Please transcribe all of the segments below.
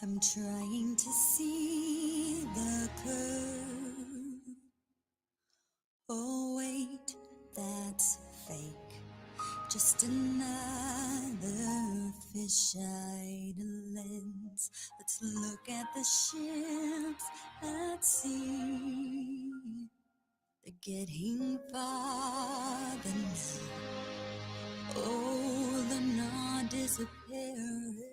I'm trying to see the curve. Oh wait, that's fake. Just another fisheye lens. Let's look at the ships at sea. They're getting farther now. Oh, they're not disappearing.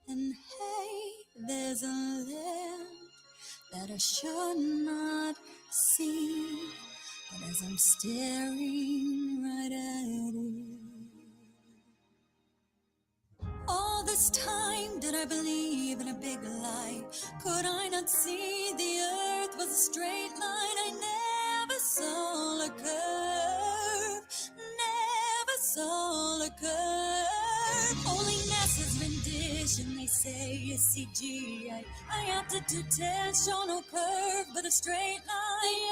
And hey, there's a land that I should not see. But as I'm staring right at it, all this time did I believe in a big lie? Could I not see the earth was a straight line? I never saw a curve, never saw a curve. Only NASA's rendition, they say it's CGI. I have to do tests, show no curve, but a straight line. The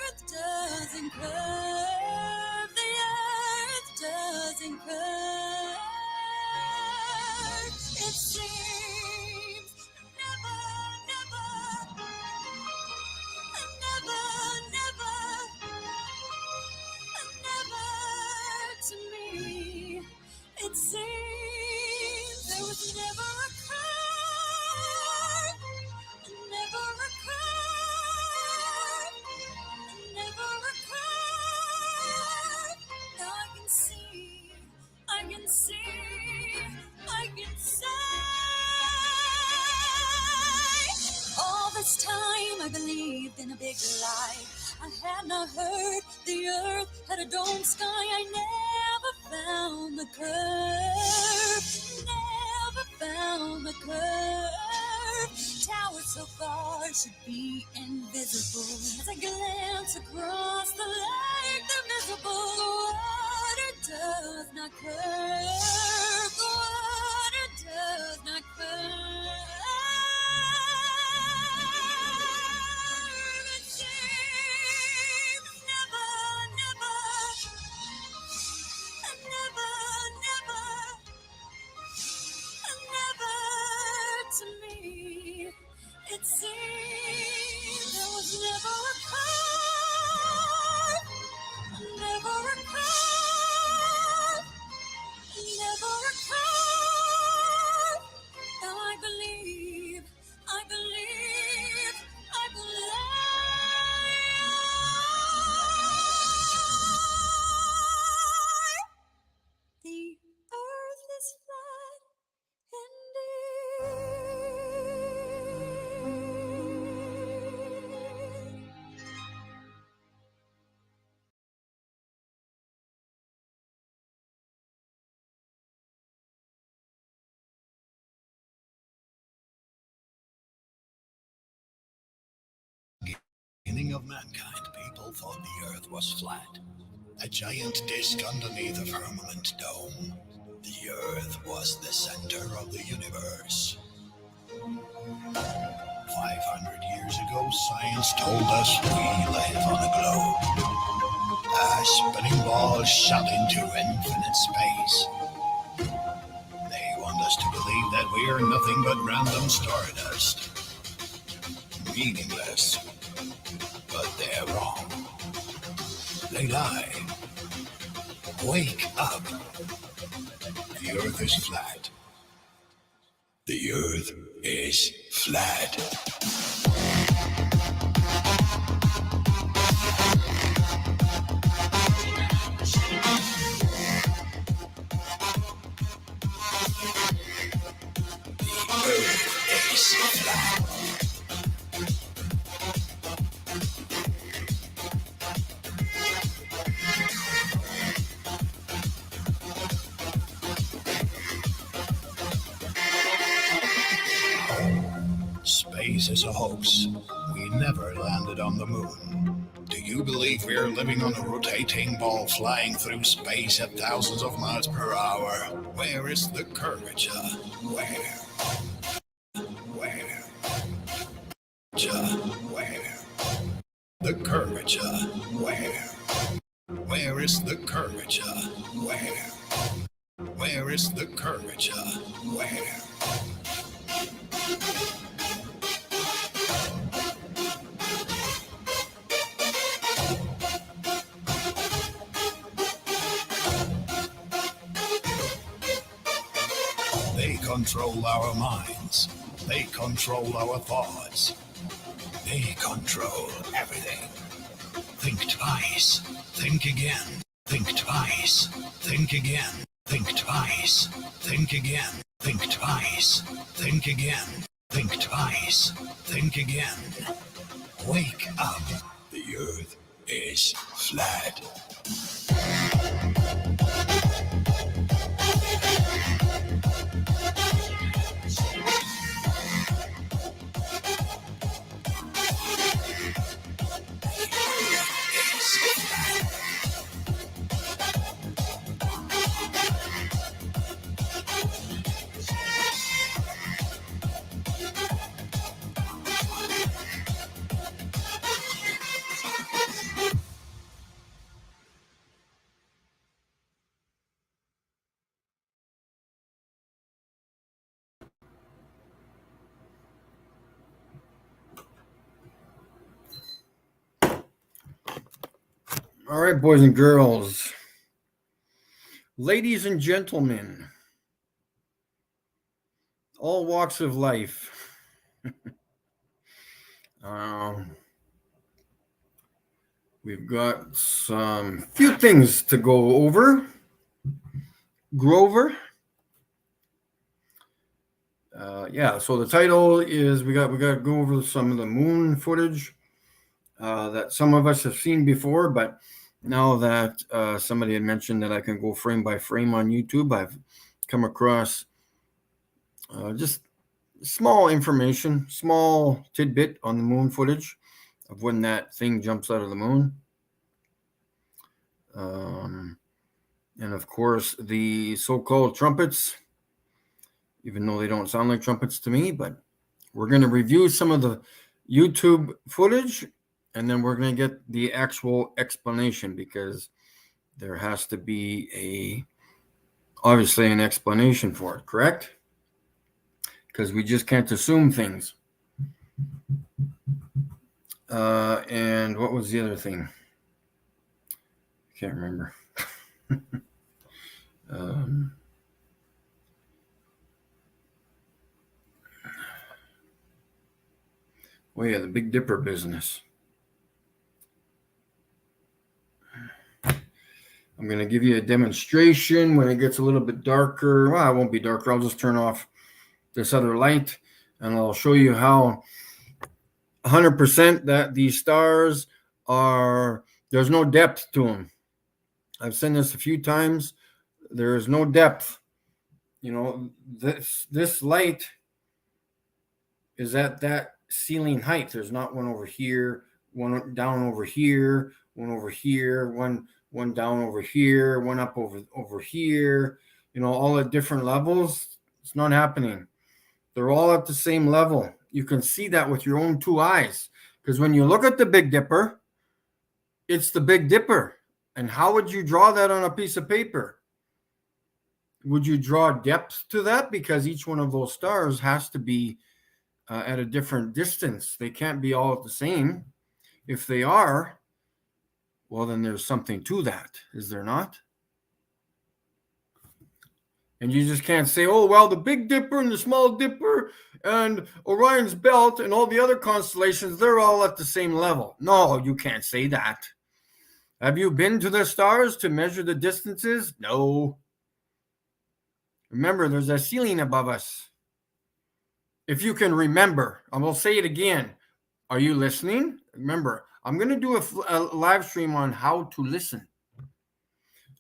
earth doesn't curve, the earth doesn't curve. It seems never, never, never to me. It seems there was never a curve, never a curve, never a curve. Now I can see, I can see, I can say. All this time I believed in a big lie. I had not heard the earth had a dome sky. I never found the curve, never found the curve. Towers so far should be invisible. As I glance across the lake, they're visible. The water does not curve, the water does not curve. It seems never, never, never, never to me. It seems there was never a curve, never a curve, never a curve. Now I believe, I believe, I believe. The earth is flat indeed. Beginning of mankind, people thought the earth was flat, a giant disk underneath a firmament dome. The earth was the center of the universe. 500 years ago, science told us we live on a globe. A spinning ball shot into infinite space. They want us to believe that we are nothing but random stardust. Meaningless. But they're wrong. They lie. Wake up. The earth is flat. The earth is flat. The earth is flat. Space is a hoax. We never landed on the moon. Do you believe we are living on a rotating ball flying through space at thousands of miles per hour? Where is the curvature? Where? Where? Where? The curvature? Where? Where is the curvature? Where? Where is the curvature? Where? They control our minds. They control our thoughts. They control everything. Think twice. Think again. Think twice. Think again. Think twice. Think again. Think twice. Think again. Think twice. Think again. Wake up. The earth is flat. All right, boys and girls, ladies and gentlemen, all walks of life. We've got some few things to go over. Grover. So the title is we got to go over some of the moon footage that some of us have seen before, but now that somebody had mentioned that I can go frame by frame on YouTube, I've come across just small information, small tidbit on the moon footage of when that thing jumps out of the moon. And of course, the so-called trumpets, even though they don't sound like trumpets to me, but we're going to review some of the YouTube footage, and then we're going to get the actual explanation, because there has to be obviously an explanation for it, correct? Because we just can't assume things. And what was the other thing? I can't remember. The Big Dipper business. I'm going to give you a demonstration when it gets a little bit darker. Well, it won't be darker. I'll just turn off this other light, and I'll show you how 100% that these stars there's no depth to them. I've seen this a few times. There is no depth. This light is at that ceiling height. There's not one over here, one down over here, one over here, one down over here, one up over here, all at different levels. It's not happening. They're all at the same level. You can see that with your own two eyes. Because when you look at the Big Dipper, it's the Big Dipper. And how would you draw that on a piece of paper? Would you draw depth to that? Because each one of those stars has to be at a different distance. They can't be all at the same. If they are, well, then there's something to that, is there not? And you just can't say, oh, well, the Big Dipper and the Small Dipper and Orion's Belt and all the other constellations, they're all at the same level. No, you can't say that. Have you been to the stars to measure the distances? No. Remember, there's a ceiling above us. If you can remember, I will say it again. Are you listening? Remember, I'm going to do a live stream on how to listen.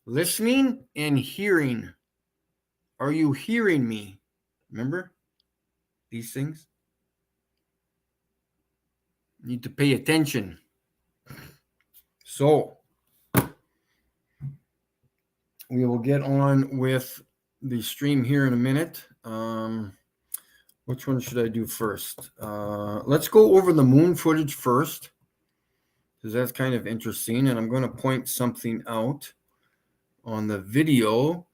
Listening and hearing. Are you hearing me? Remember these things? You need to pay attention. So, we will get on with the stream here in a minute. Which one should I do first? Let's go over the moon footage first, because that's kind of interesting. And I'm going to point something out on the video.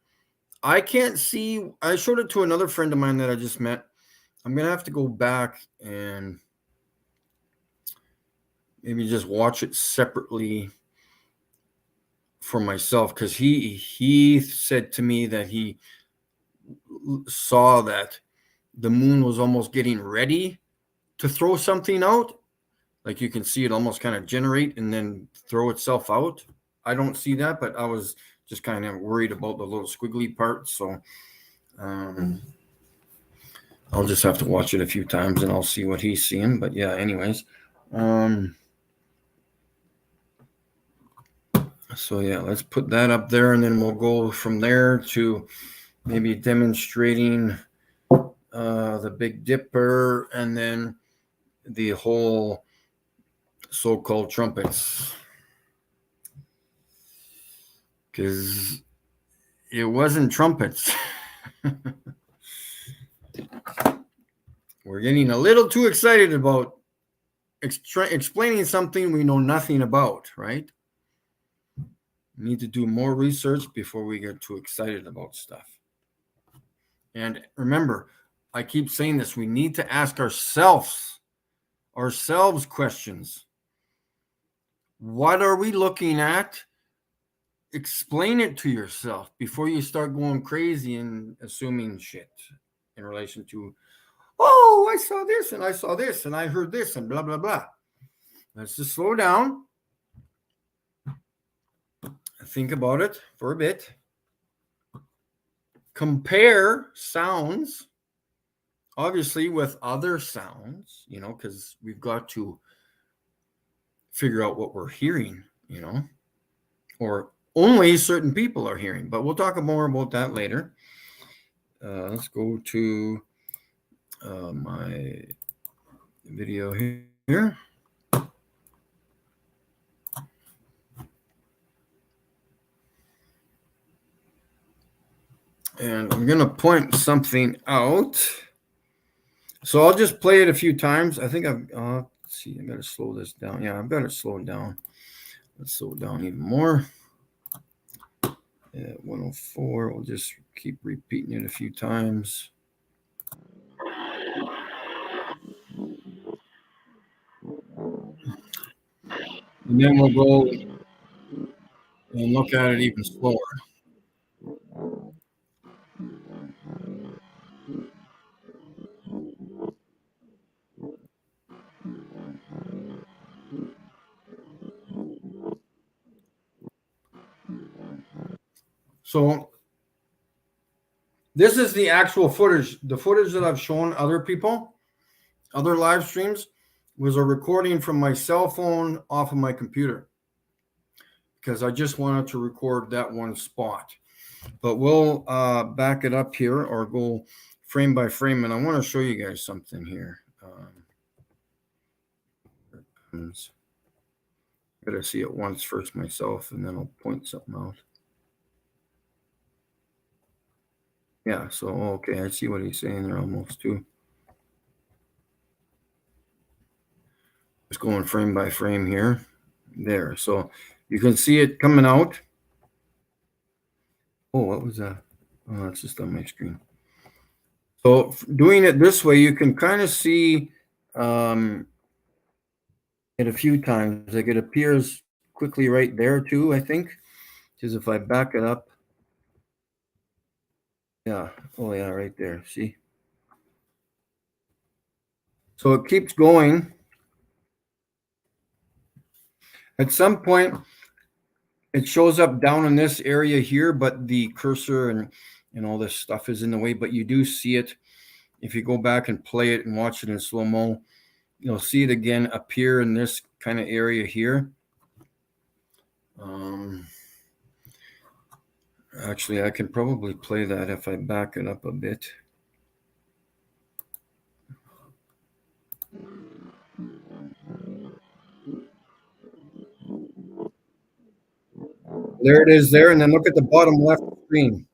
I can't see. I showed it to another friend of mine that I just met. I'm going to have to go back and maybe just watch it separately for myself, because he said to me that he saw that the moon was almost getting ready to throw something out. Like you can see it almost kind of generate and then throw itself out. I don't see that, but I was just kind of worried about the little squiggly part. So I'll just have to watch it a few times and I'll see what he's seeing. But yeah, anyways. So yeah, let's put that up there, and then we'll go from there to maybe demonstrating the Big Dipper and then the whole so-called trumpets. Because it wasn't trumpets. We're getting a little too excited about explaining something we know nothing about, right? We need to do more research before we get too excited about stuff. And remember, I keep saying this, we need to ask ourselves questions. What are we looking at? Explain it to yourself before you start going crazy and assuming shit in relation to, oh, I saw this and I saw this and I heard this and blah, blah, blah. Let's just slow down. Think about it for a bit. Compare sounds, obviously, with other sounds, because we've got to figure out what we're hearing, or only certain people are hearing. But we'll talk more about that later. Let's go to my video here. And I'm going to point something out. So I'll just play it a few times. I think let's see, I got to slow this down. Yeah, I've got to slow it down. Let's slow it down even more. At 104, we'll just keep repeating it a few times. And then we'll go and look at it even slower. So this is the actual footage. The footage that I've shown other people, other live streams, was a recording from my cell phone off of my computer, because I just wanted to record that one spot. But we'll back it up here or go frame by frame. And I want to show you guys something here. I gotta see it once first myself, and then I'll point something out. Yeah, so okay, I see what he's saying there almost too. going frame by frame here. There. So you can see it coming out. Oh, what was that? Oh, that's just on my screen. So doing it this way, you can kind of see it a few times. Like it appears quickly right there too, I think. Because if I back it up, yeah, oh yeah, right there. See? So it keeps going. At some point, it shows up down in this area here, but the cursor and all this stuff is in the way. But you do see it if you go back and play it and watch it in slow mo. You'll see it again appear in this kind of area here. Actually, I can probably play that if I back it up a bit. There it is there, and then look at the bottom left screen.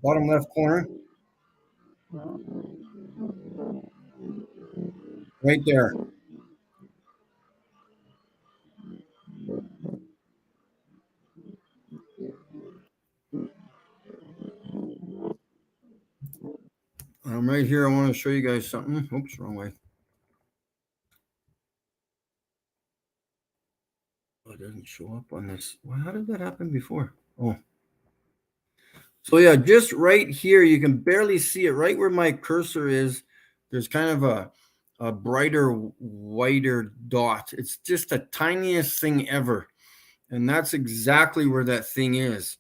Bottom left corner. Right there. Right here, I want to show you guys something. Oops, wrong way. Oh, it doesn't show up on this. Well, how did that happen before? Oh. So yeah, just right here, you can barely see it. Right where my cursor is, there's kind of a brighter, whiter dot. It's just the tiniest thing ever. And that's exactly where that thing is.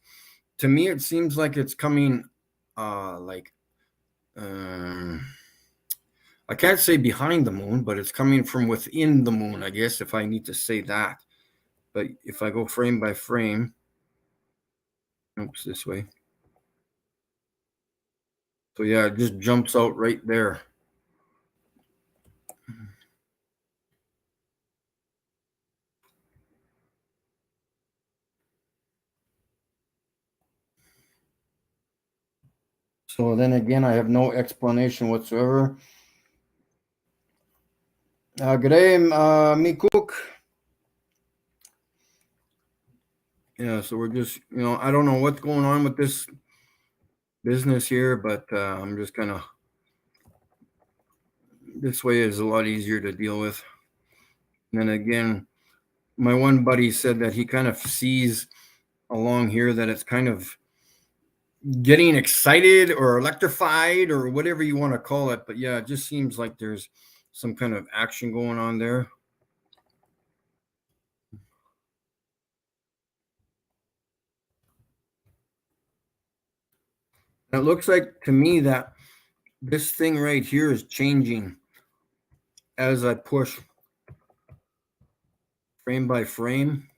To me, it seems like it's coming I can't say behind the moon, but it's coming from within the moon, I guess, if I need to say that. But if I go frame by frame, oops, this way. So yeah, it just jumps out right there. So then again, I have no explanation whatsoever. Good day, me cook. Yeah, so we're just, I don't know what's going on with this business here, but I'm just kind of, this way is a lot easier to deal with. And then again, my one buddy said that he kind of sees along here that it's kind of getting excited or electrified or whatever you want to call it. But yeah, it just seems like there's some kind of action going on there. And it looks like to me that this thing right here is changing as I push frame by frame.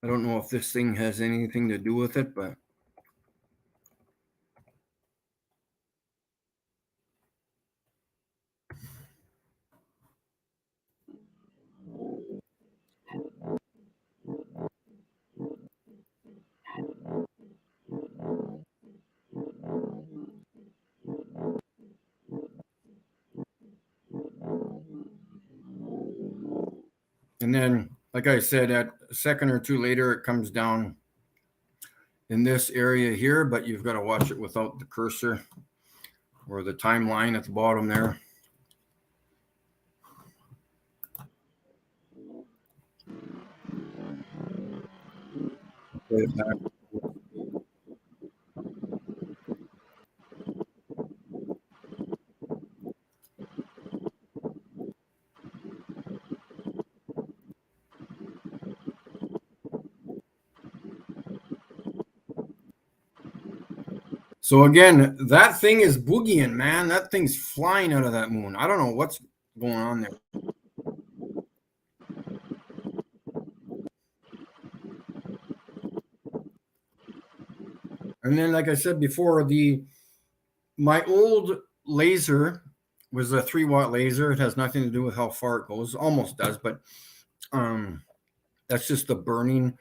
I don't know if this thing has anything to do with it, but and then, like I said, at a second or two later, it comes down in this area here, but you've got to watch it without the cursor or the timeline at the bottom there. Play it back. So again, that thing is boogieing, man. That thing's flying out of that moon. I don't know what's going on there. And then, like I said before, my old laser was a 3-watt laser. It has nothing to do with how far it goes. Almost does, but that's just the burning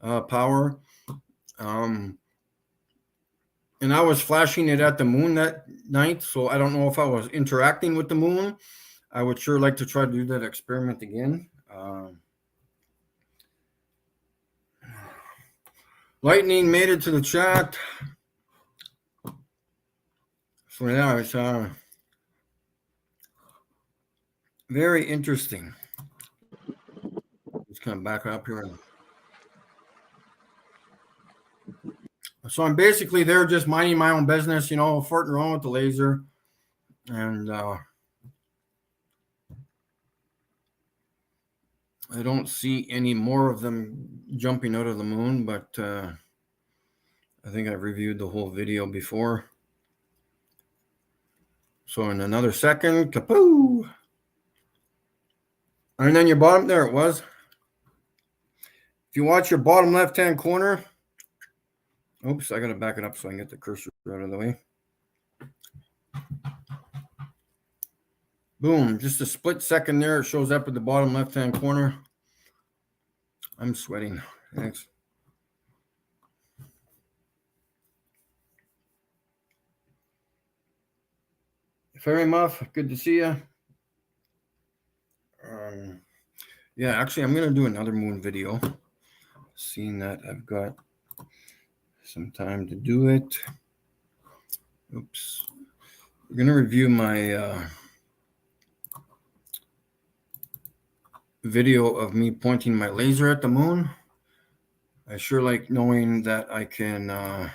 power. And I was flashing it at the moon that night, so I don't know if I was interacting with the moon I would sure like to try to do that experiment again. Lightning made it to the chat. So yeah, it's very interesting. Let's come back up here. So I'm basically there just minding my own business, farting around with the laser. And I don't see any more of them jumping out of the moon, but I think I've reviewed the whole video before. So in another second, kapoo! And then your bottom, there it was. If you watch your bottom left-hand corner, oops, I got to back it up so I can get the cursor out of the way. Boom, just a split second there. It shows up at the bottom left-hand corner. I'm sweating. Thanks. Fairy Muff, good to see you. Yeah, actually, I'm going to do another moon video. Seeing that I've got some time to do it. Oops. We're going to review my video of me pointing my laser at the moon. I sure like knowing that I can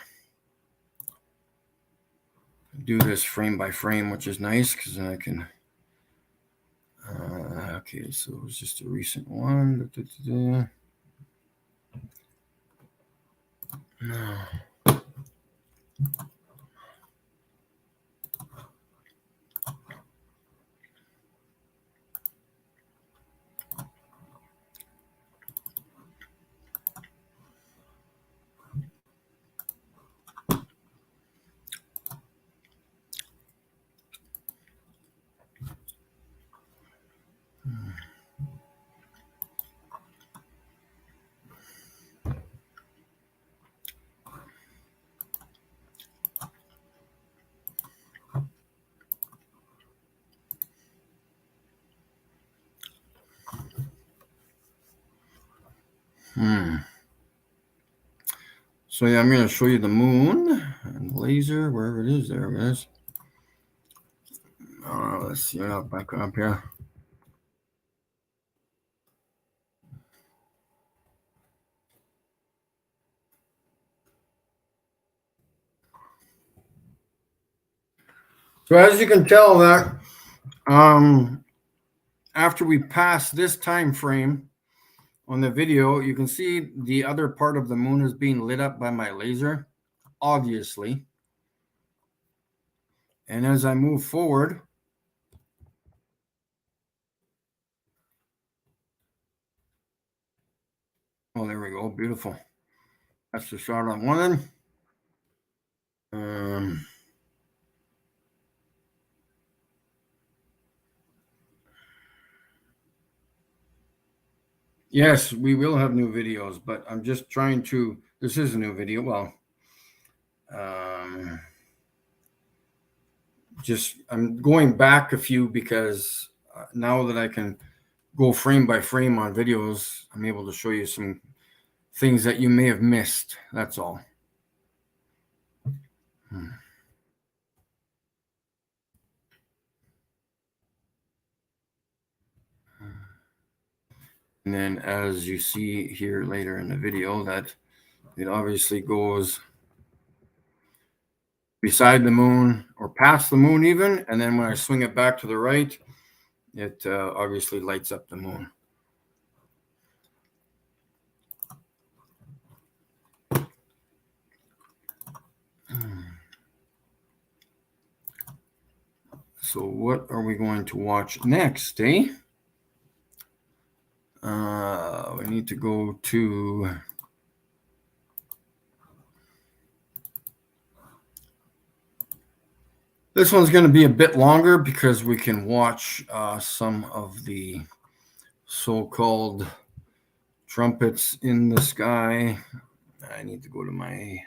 do this frame by frame, which is nice because then I can. Okay, so it was just a recent one. No. So yeah, I'm going to show you the moon and the laser, wherever it is. There it is. Let's see. I'll back up here. So as you can tell that after we pass this time frame on the video, you can see the other part of the moon is being lit up by my laser, obviously. And as I move forward, oh, there we go. Beautiful. That's the shot I wanted. Yes, we will have new videos, but I'm just trying to. This is a new video. Well, I'm going back a few because now that I can go frame by frame on videos, I'm able to show you some things that you may have missed. That's all. And then as you see here later in the video, that it obviously goes beside the moon or past the moon even. And then when I swing it back to the right, it obviously lights up the moon. So what are we going to watch next, eh? We need to go to this one's going to be a bit longer because we can watch some of the so-called trumpets in the sky. I need to go to my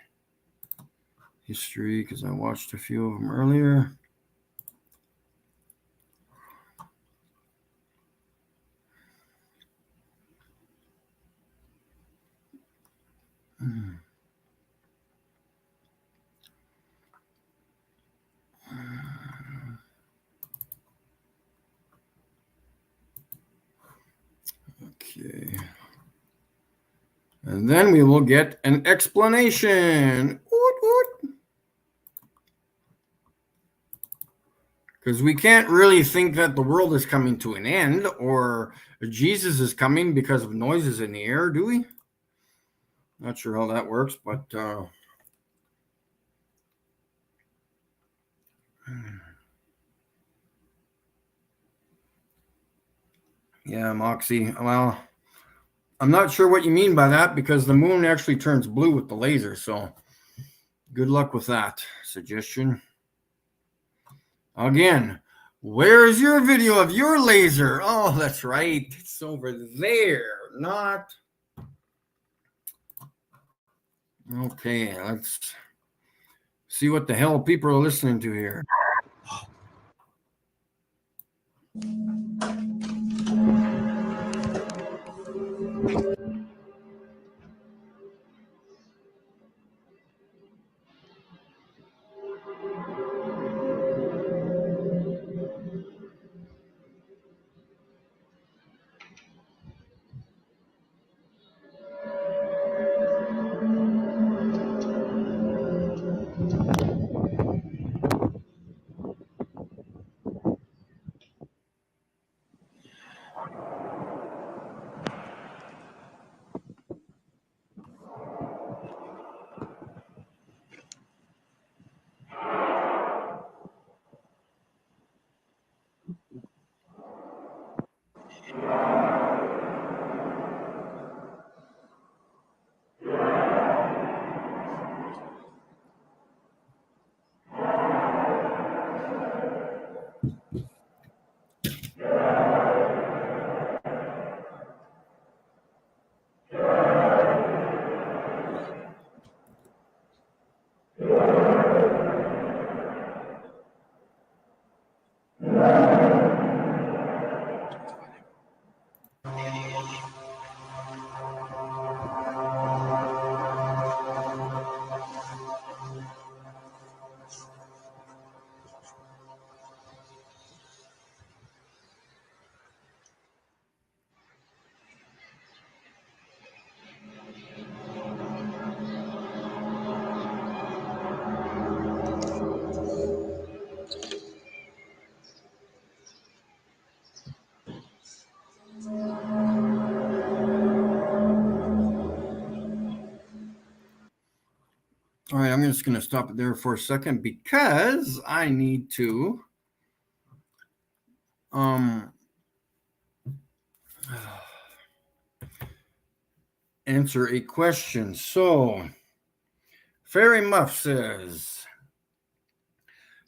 history because I watched a few of them earlier. And then we will get an explanation. Because we can't really think that the world is coming to an end or Jesus is coming because of noises in the air, do we? Not sure how that works, but yeah, Moxie. Well, I'm not sure what you mean by that because the moon actually turns blue with the laser. So good luck with that suggestion. Again, where is your video of your laser? Oh, that's right. It's over there, not. Okay, let's see what the hell people are listening to here. All right, I'm just going to stop it there for a second because I need to answer a question. So, Fairy Muff says,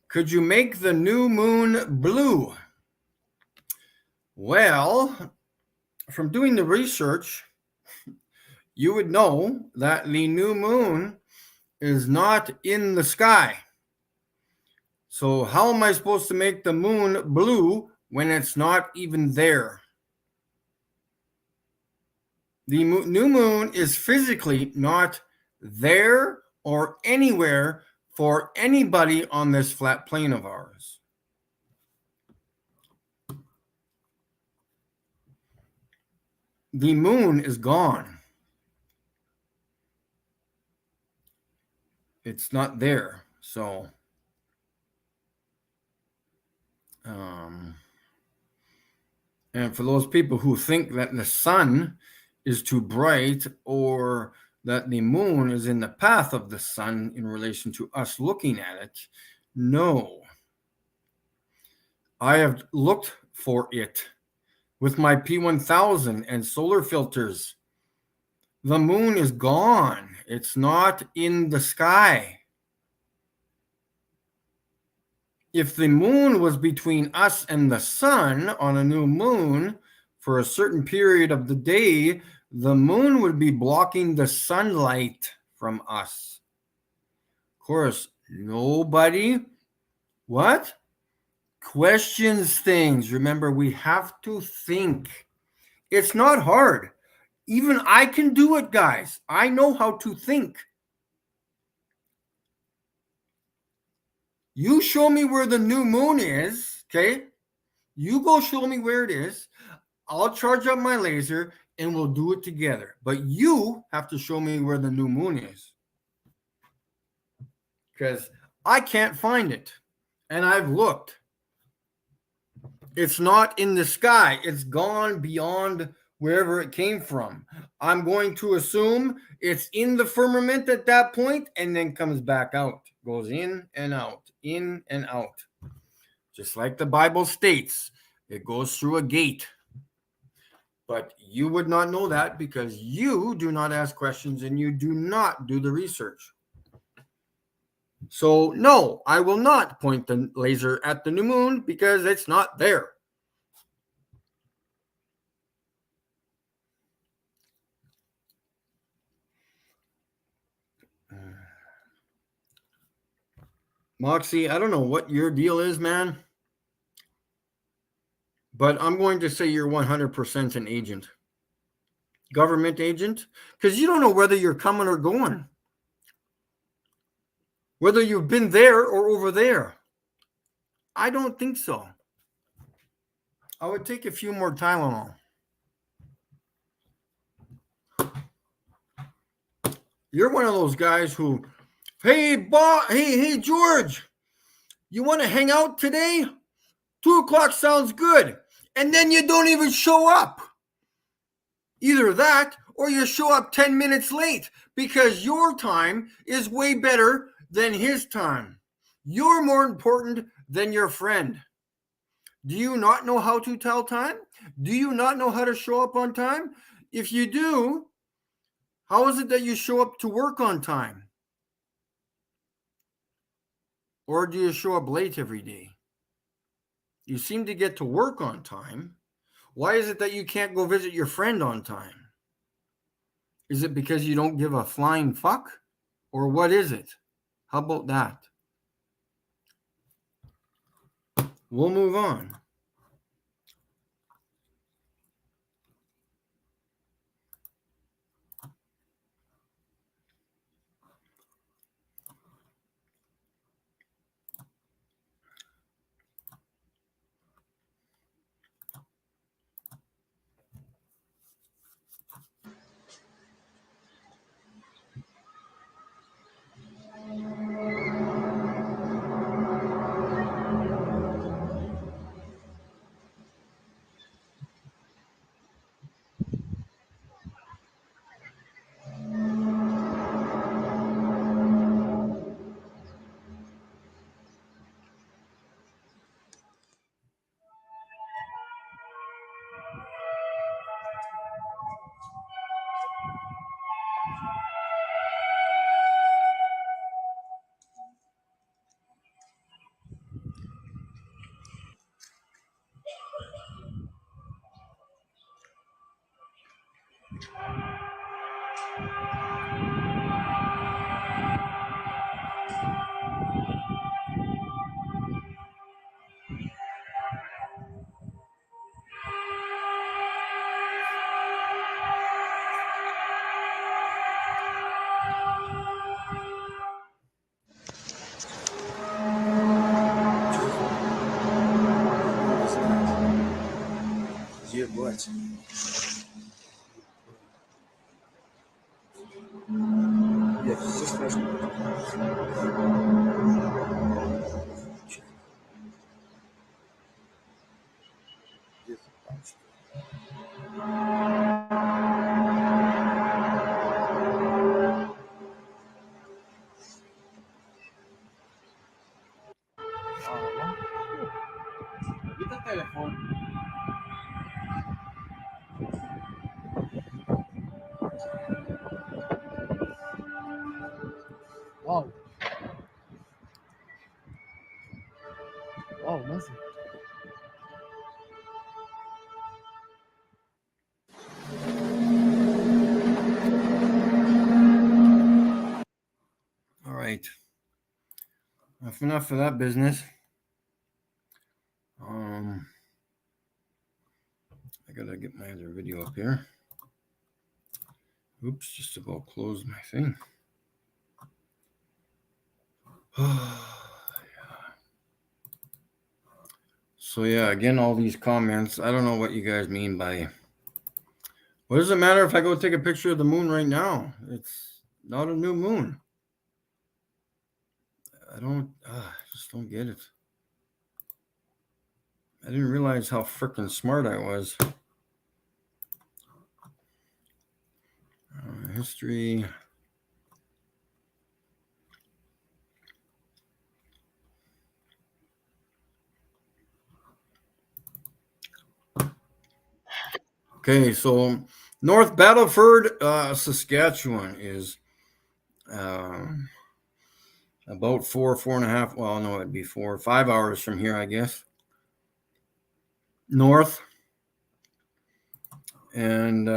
could you make the new moon blue? Well, from doing the research, you would know that the new moon is not in the sky. So how am I supposed to make the moon blue when it's not even there? The new moon is physically not there or anywhere for anybody on this flat plane of ours. The moon is gone. It's not there. So, and for those people who think that the sun is too bright or that the moon is in the path of the sun in relation to us looking at it, no. I have looked for it with my P1000 and solar filters. The moon is gone. It's not in the sky. If the moon was between us and the sun on a new moon for a certain period of the day, the moon would be blocking the sunlight from us. Of course, nobody, what? Questions things. Remember, we have to think. It's not hard. Even I can do it, guys. I know how to think. You show me where the new moon is, okay? You go show me where it is. I'll charge up my laser and we'll do it together. But you have to show me where the new moon is, because I can't find it. And I've looked. It's not in the sky. It's gone beyond wherever it came from. I'm going to assume it's in the firmament at that point and then comes back out. Goes in and out, in and out. Just like the Bible states, it goes through a gate. But you would not know that because you do not ask questions and you do not do the research. So, no, I will not point the laser at the new moon because it's not there. Moxie, I don't know what your deal is, man, but I'm going to say you're 100% an agent, government agent, because you don't know whether you're coming or going, whether you've been there or over there. I don't think so. I would take a few more Tylenol. You're one of those guys who, hey, hey, George, you want to hang out today? 2:00 sounds good. And then you don't even show up. Either that or you show up 10 minutes late because your time is way better than his time. You're more important than your friend. Do you not know how to tell time? Do you not know how to show up on time? If you do, how is it that you show up to work on time? Or do you show up late every day? You seem to get to work on time. Why is it that you can't go visit your friend on time? Is it because you don't give a flying fuck? Or what is it? How about that? We'll move on. Ебать. Блядь, все страшно. Где-то там что-то. Где-то телефон. Вау. Вау, nasıl? All right. Enough of that business. I gotta get my other video up here. Oops, just about closed my thing. So yeah, again, all these comments. I don't know what you guys mean by What does it matter if I go take a picture of the moon right now? It's not a new moon. I just don't get it. I didn't realize how freaking smart I was. History. Okay, so North Battleford, Saskatchewan is about 4.5. Well, no, it'd be 4 or 5 hours from here, I guess. North. And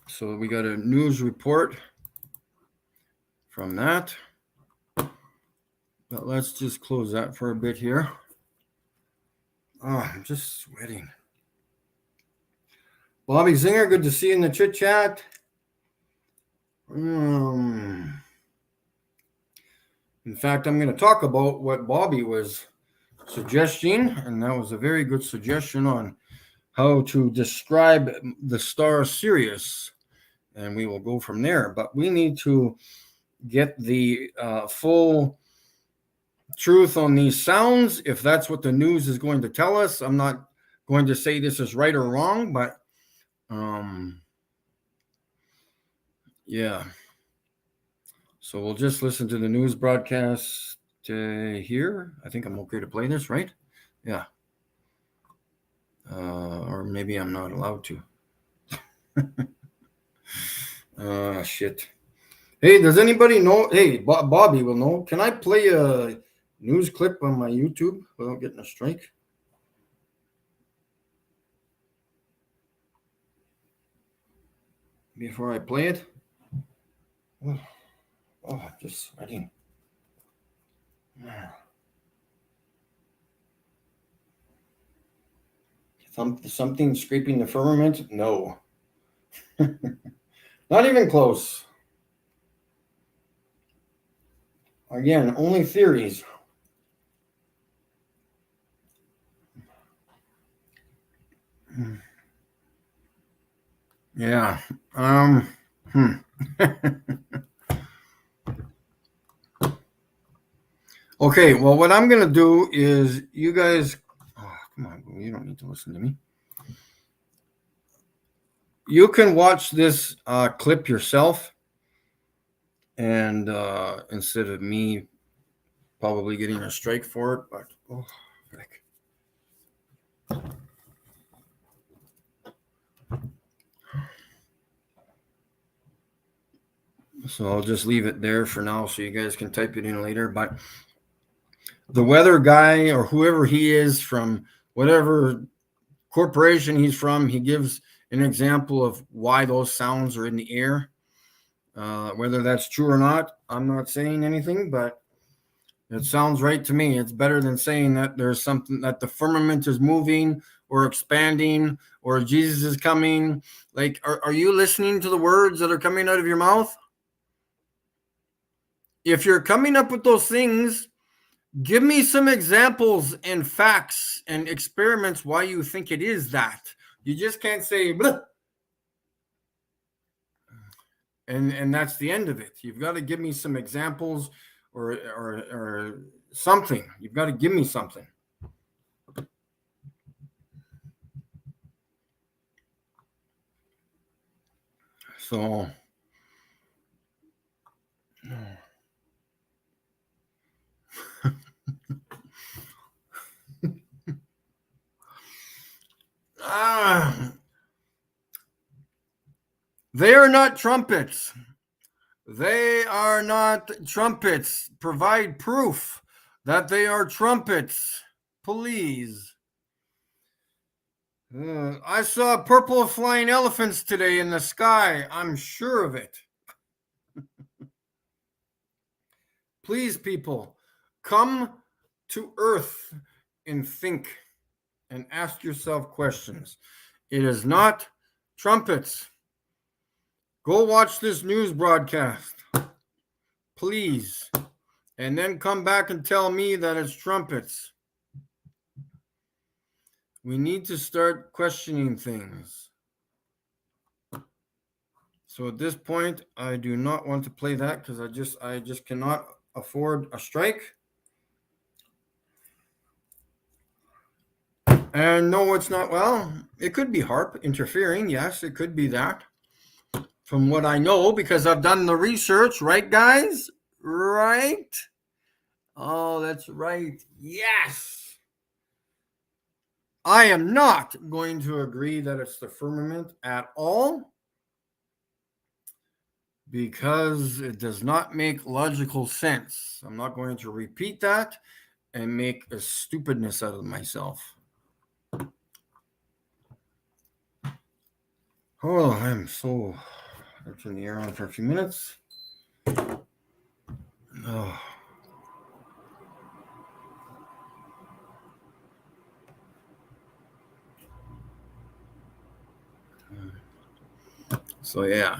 so we got a news report from that. But let's just close that for a bit here. Oh, I'm just sweating. Bobby Zinger, good to see you in the chit chat. In fact, I'm going to talk about what Bobby was suggesting, and that was a very good suggestion on how to describe the star Sirius, and we will go from there. But we need to get the full truth on these sounds, if that's what the news is going to tell us. I'm not going to say this is right or wrong, but yeah. So we'll just listen to the news broadcast here. I think I'm okay to play this, right? Yeah. Or maybe I'm not allowed to. Shit. Hey, does anybody know? Hey, Bobby will know. Can I play a news clip on my YouTube without getting a strike? Before I play it? Oh, I'm just sweating. Something scraping the firmament? No. Not even close. Again, only theories. Yeah. Okay, well, what I'm going to do is you guys... Oh, come on, you don't need to listen to me. You can watch this clip yourself, and instead of me probably getting a strike for it, but oh, heck. So I'll just leave it there for now so you guys can type it in later. But the weather guy, or whoever he is from whatever corporation he's from, he gives an example of why those sounds are in the air. Whether that's true or not, I'm not saying anything, but it sounds right to me. It's better than saying that there's something, that the firmament is moving or expanding or Jesus is coming. Like, are you listening to the words that are coming out of your mouth? If you're coming up with those things, give me some examples and facts and experiments why you think it is that. You just can't say, bleh. And that's the end of it. You've got to give me some examples or something. You've got to give me something. So they are not trumpets. They are not trumpets. Provide proof that they are trumpets, please. I saw purple flying elephants today in the sky. I'm sure of it. Please, people, come to Earth and think and ask yourself questions. It is not trumpets. Go watch this news broadcast, please, and then come back and tell me that it's trumpets. We need to start questioning things. So at this point, I do not want to play that because I just cannot afford a strike. And no, it's not. Well, it could be HARP interfering. Yes, it could be that. From what I know, because I've done the research, right, guys? Right? Oh, that's right. Yes. I am not going to agree that it's the firmament at all because it does not make logical sense. I'm not going to repeat that and make a stupidness out of myself. Oh, I'm so. I'll turn the air on for a few minutes. Oh. So, yeah.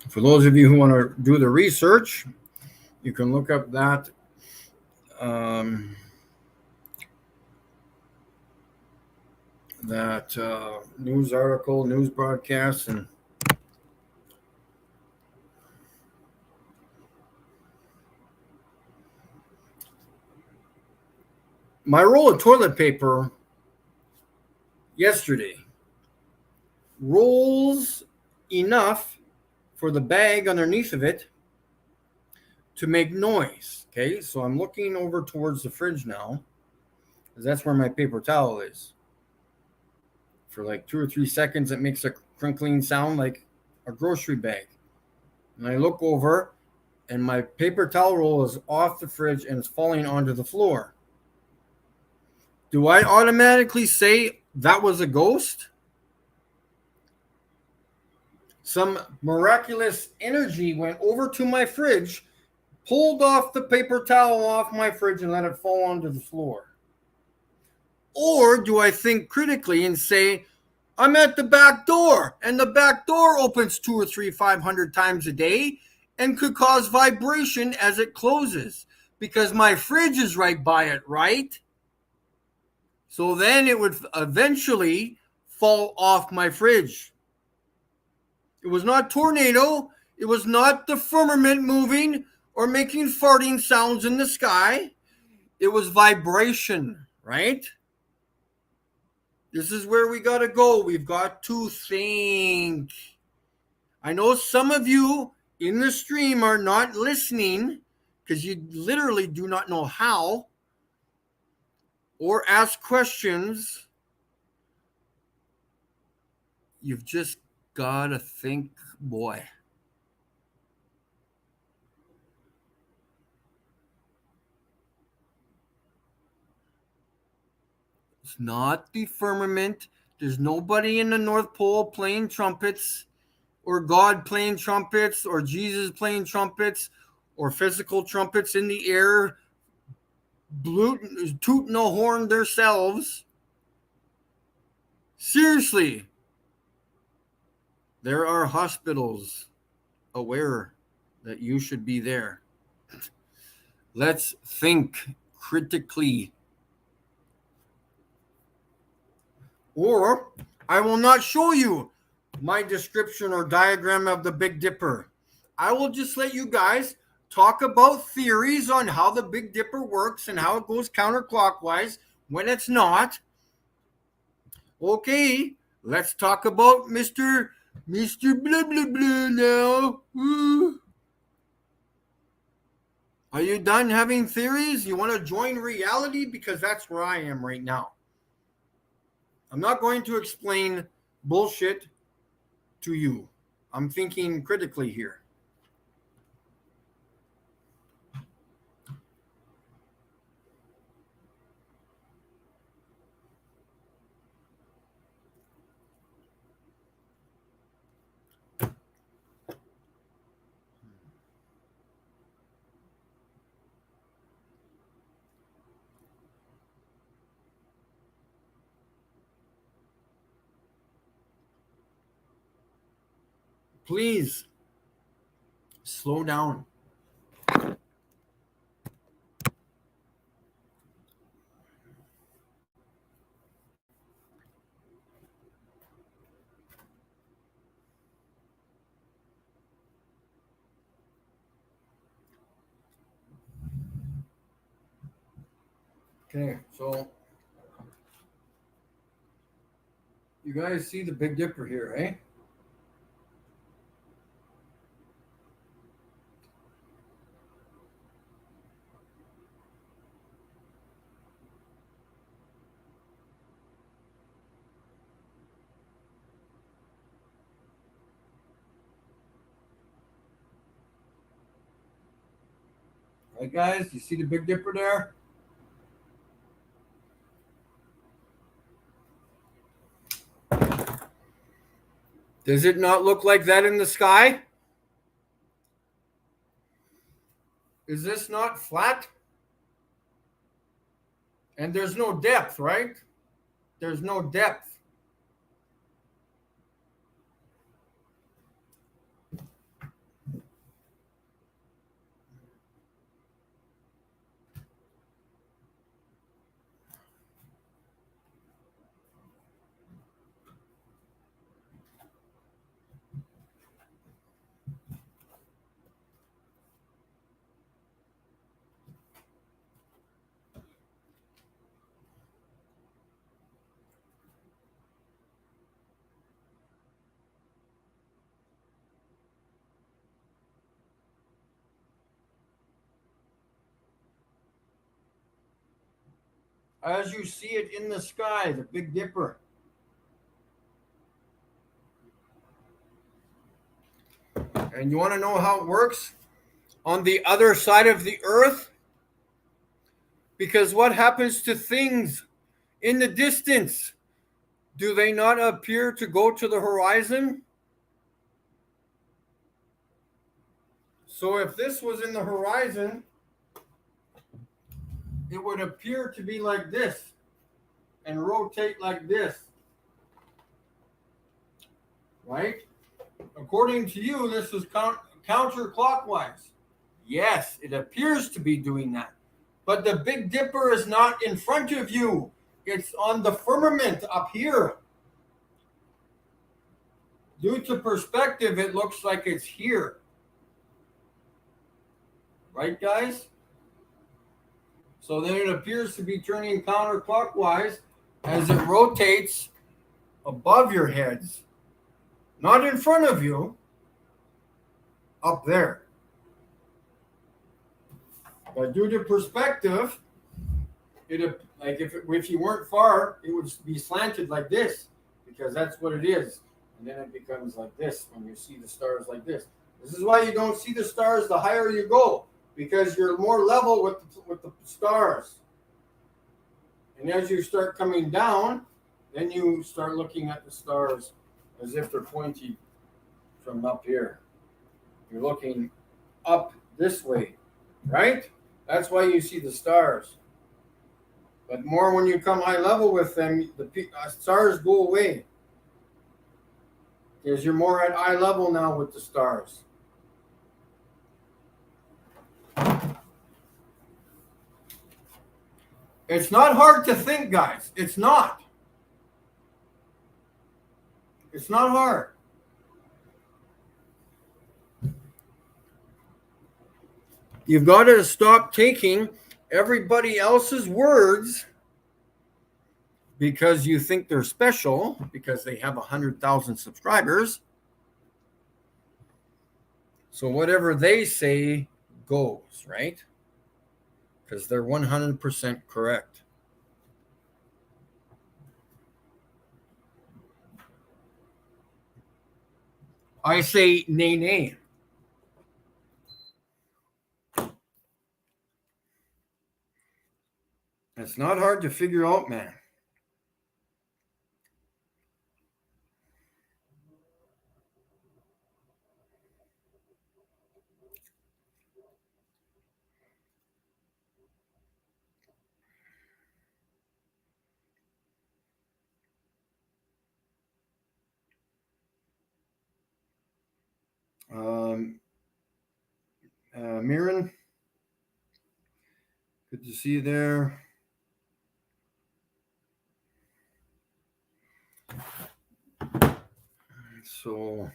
For those of you who want to do the research, you can look up that news article, news broadcast, and my roll of toilet paper yesterday rolls enough for the bag underneath of it to make noise. Okay, so I'm looking over towards the fridge now, because that's where my paper towel is. For like 2 or 3 seconds, it makes a crinkling sound like a grocery bag. And I look over, and my paper towel roll is off the fridge and it's falling onto the floor. Do I automatically say that was a ghost? Some miraculous energy went over to my fridge, pulled off the paper towel off my fridge, and let it fall onto the floor. Or do I think critically and say, I'm at the back door, and the back door opens 2 or 3, 500 times a day and could cause vibration as it closes because my fridge is right by it, right? So then it would eventually fall off my fridge. It was not tornado. It was not the firmament moving or making farting sounds in the sky. It was vibration, right? This is where we got to go. We've got to think. I know some of you in the stream are not listening because you literally do not know how or ask questions. You've just got to think, boy. It's not the firmament. There's nobody in the North Pole playing trumpets, or God playing trumpets, or Jesus playing trumpets, or physical trumpets in the air, tooting a horn themselves. Seriously, there are hospitals aware that you should be there. Let's think critically. Or I will not show you my description or diagram of the Big Dipper. I will just let you guys talk about theories on how the Big Dipper works and how it goes counterclockwise when it's not. Okay, let's talk about Mr. Blah Blah Blah now. Are you done having theories? You want to join reality? Because that's where I am right now. I'm not going to explain bullshit to you. I'm thinking critically here. Please slow down. Okay, so you guys see the Big Dipper here, eh? Right, guys, you see the Big Dipper there? Does it not look like that in the sky? Is this not flat? And there's no depth, right? There's no depth. As you see it in the sky, the Big Dipper. And you want to know how it works? On the other side of the earth? Because what happens to things in the distance? Do they not appear to go to the horizon? So if this was in the horizon, it would appear to be like this and rotate like this. Right? According to you, this is counterclockwise. Yes, it appears to be doing that. But the Big Dipper is not in front of you. It's on the firmament up here. Due to perspective, it looks like it's here. Right, guys? So then it appears to be turning counterclockwise as it rotates above your heads. Not in front of you, up there. But due to perspective, if you weren't far, it would be slanted like this, because that's what it is. And then it becomes like this when you see the stars like this. This is why you don't see the stars the higher you go, because you're more level with the stars. And as you start coming down, then you start looking at the stars as if they're pointy from up here. You're looking up this way, right? That's why you see the stars. But more when you come high level with them, the stars go away. Because you're more at eye level now with the stars. It's not hard to think, guys. It's not. It's not hard. You've got to stop taking everybody else's words because you think they're special, because they have 100,000 subscribers. So whatever they say goes, right? Because they're 100% correct. I say nay, nay. It's not hard to figure out, man. Mirren, good to see you there. So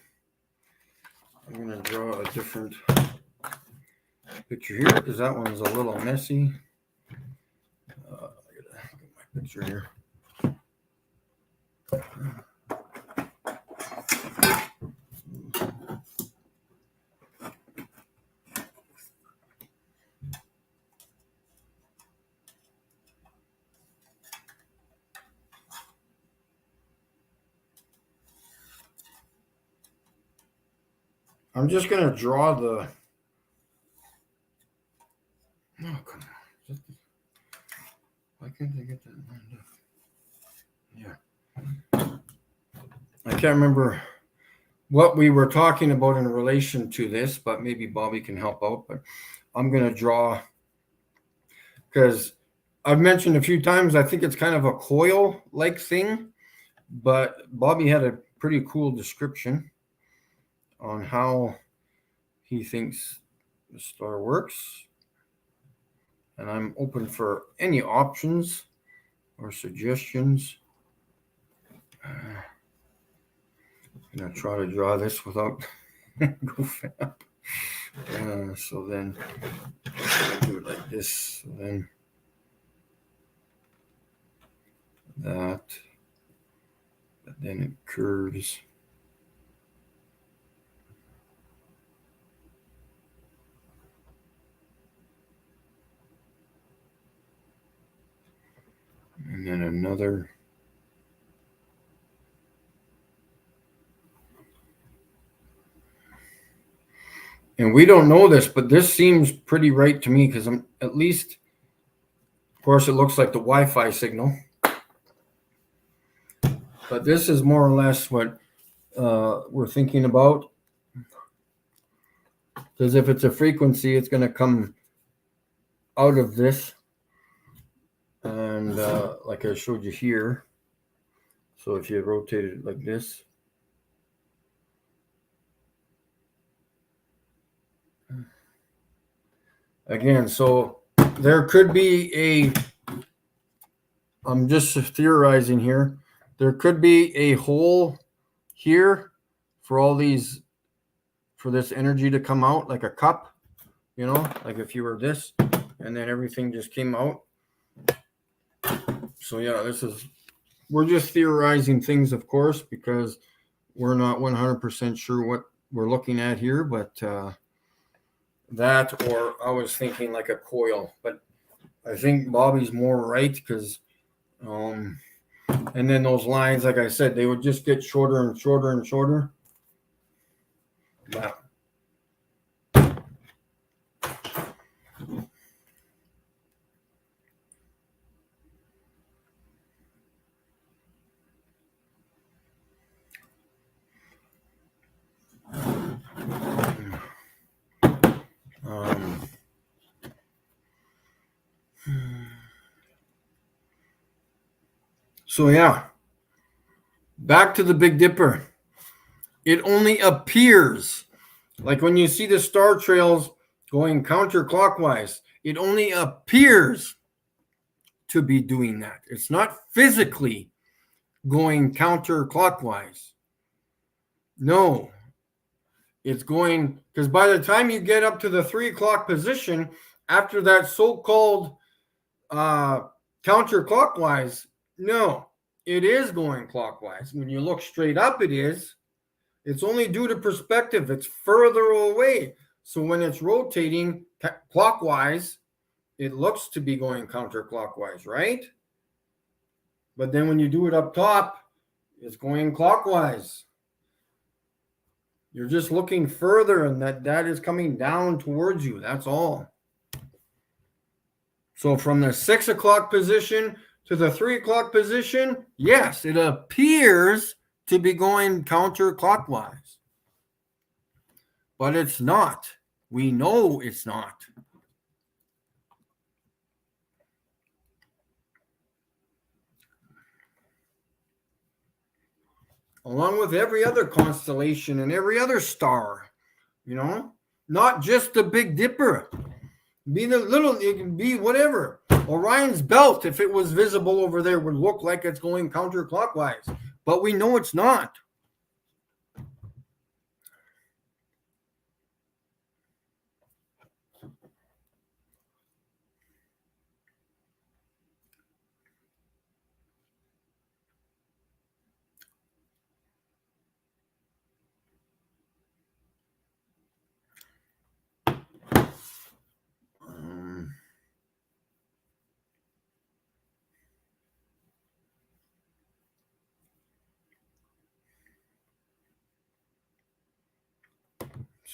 I'm going to draw a different picture here because that one's a little messy. picture here. I'm just going to draw the... Oh, come on. Why can't I get that lined up? Yeah. I can't remember what we were talking about in relation to this, but maybe Bobby can help out. But I'm going to draw, because I've mentioned a few times, I think it's kind of a coil-like thing, but Bobby had a pretty cool description on how he thinks the star works. And I'm open for any options or suggestions. I'm going to try to draw this without goofing up. So then I'll do it like this. So then that, but then it curves. And then another. And we don't know this, but this seems pretty right to me, because I'm at least, of course, it looks like the Wi-Fi signal. But this is more or less what we're thinking about. Because if it's a frequency, it's going to come out of this. And like I showed you here. So if you rotate it like this. Again, so there could be a, I'm just theorizing here, there could be a hole here for all these, for this energy to come out, like a cup, you know, like if you were this, and then everything just came out. So yeah, this is, we're just theorizing things, of course, because we're not 100% sure what we're looking at here, but that, or I was thinking like a coil, but I think Bobby's more right, because and then those lines, like I said, they would just get shorter and shorter and shorter. Yeah. So yeah, back to the Big Dipper. It only appears, like when you see the star trails going counterclockwise, it only appears to be doing that. It's not physically going counterclockwise. No, it's going, because by the time you get up to the 3 o'clock position, after that so-called counterclockwise, no, it is going clockwise. When you look straight up, it is. It's only due to perspective. It's further away. So when it's rotating clockwise, it looks to be going counterclockwise, right? But then when you do it up top, it's going clockwise. You're just looking further, and that is coming down towards you. That's all. So from the 6 o'clock position to the 3 o'clock position, yes, it appears to be going counterclockwise. But it's not. We know it's not. Along with every other constellation and every other star, you know, not just the Big Dipper. Be the little, it can be whatever. Orion's belt, if it was visible over there, would look like it's going counterclockwise, but we know it's not.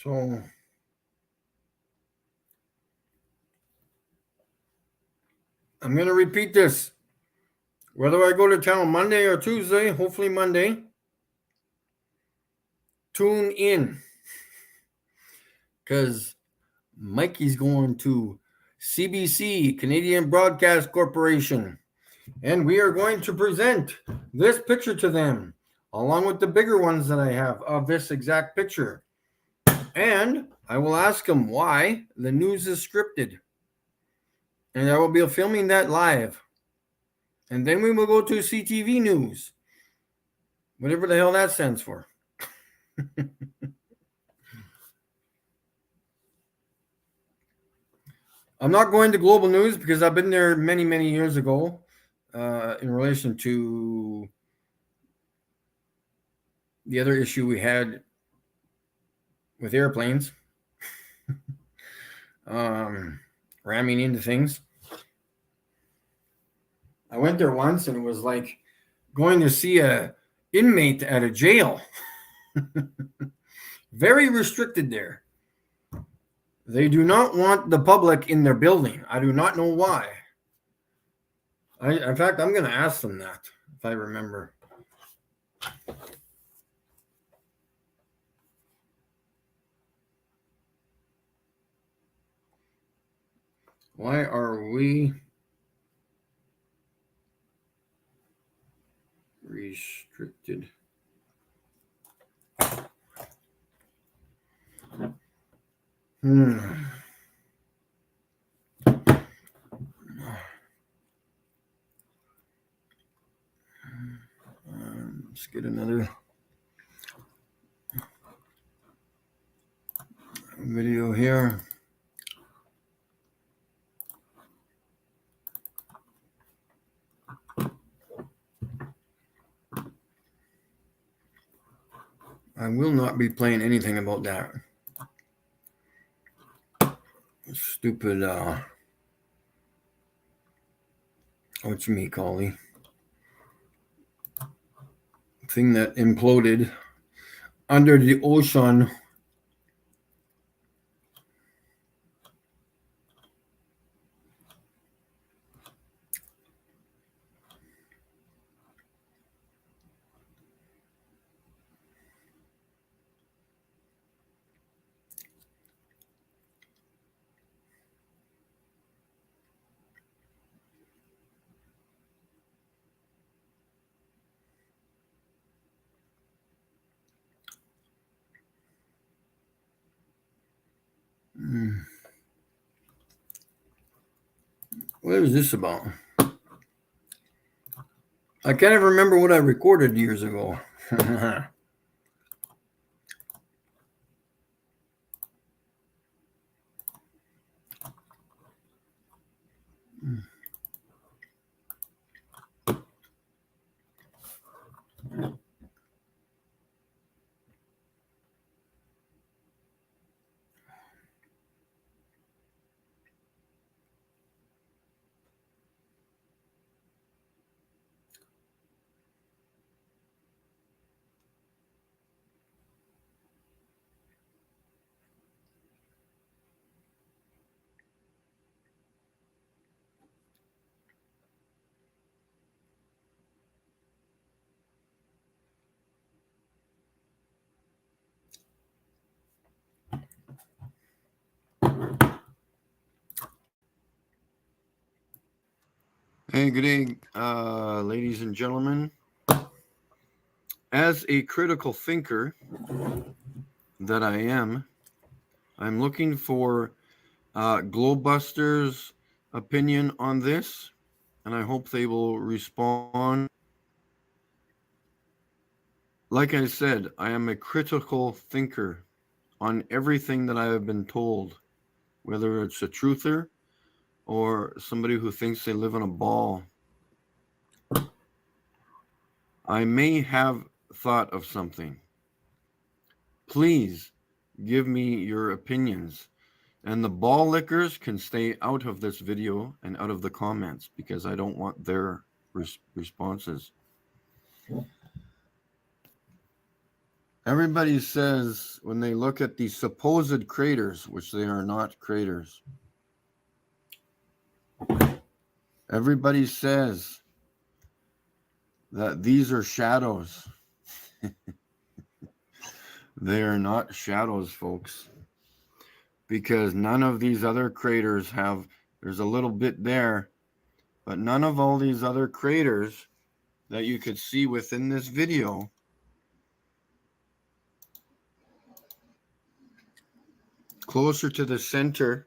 So I'm going to repeat this. Whether I go to town Monday or Tuesday, hopefully Monday, tune in. Because Mikey's going to CBC, Canadian Broadcast Corporation, and we are going to present this picture to them, along with the bigger ones that I have of this exact picture. And I will ask them why the news is scripted. And I will be filming that live. And then we will go to CTV News, whatever the hell that stands for. I'm not going to Global News because I've been there many, many years ago in relation to the other issue we had with airplanes ramming into things. I went there once and it was like going to see a inmate at a jail. Very restricted there. They do not want the public in their building. I do not know why. In fact, I'm going to ask them that if I remember. Why are we restricted? Let's get another video here. I will not be playing anything about that. Stupid, what's me calling? Thing that imploded under the ocean. What is this about? I can't even remember what I recorded years ago. Hey, good day, ladies and gentlemen. As a critical thinker that I am, I'm looking for Globebusters' opinion on this, and I hope they will respond. Like I said, I am a critical thinker on everything that I have been told, whether it's a truther or somebody who thinks they live in a ball. I may have thought of something. Please give me your opinions. And the ball lickers can stay out of this video and out of the comments because I don't want their responses. Everybody says when they look at the supposed craters, which they are not craters, everybody says that these are shadows. They are not shadows, folks, because none of these other craters have, there's a little bit there, but none of all these other craters that you could see within this video closer to the center,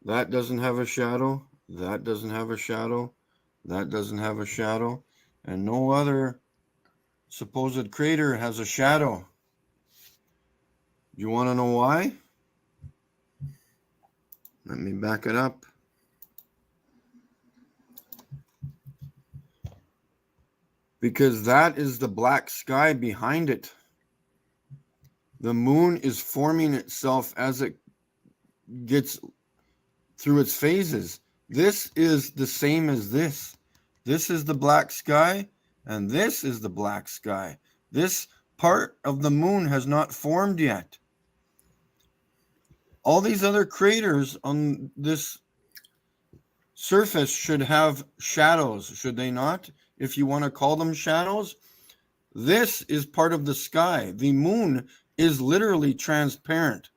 that doesn't have a shadow, that doesn't have a shadow, that doesn't have a shadow, and no other supposed crater has a shadow. You want to know why? Let me back it up. Because that is the black sky behind it. The moon is forming itself as it gets through its phases. This is the same as this. This is the black sky, and this is the black sky. This part of the moon has not formed yet. All these other craters on this surface should have shadows, should they not? If you want to call them shadows, this is part of the sky. The moon is literally transparent.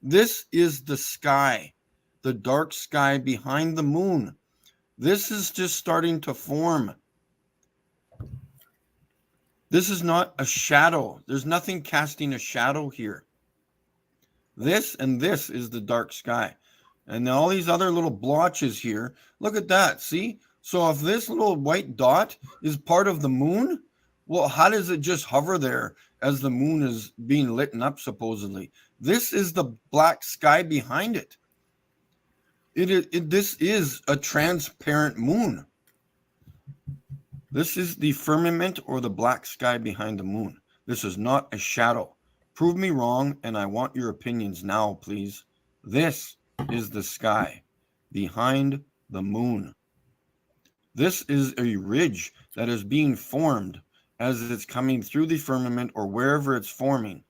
This is the sky, the dark sky behind the moon. This is just starting to form. This is not a shadow. There's nothing casting a shadow here. This and this is the dark sky. And all these other little blotches here, look at that, see? So if this little white dot is part of the moon, well, how does it just hover there as the moon is being lit up, supposedly? This is the black sky behind it. This is a transparent moon. This is the firmament or the black sky behind the moon. This is not a shadow. Prove me wrong, and I want your opinions now, please. This is the sky behind the moon. This is a ridge that is being formed as it's coming through the firmament or wherever it's forming.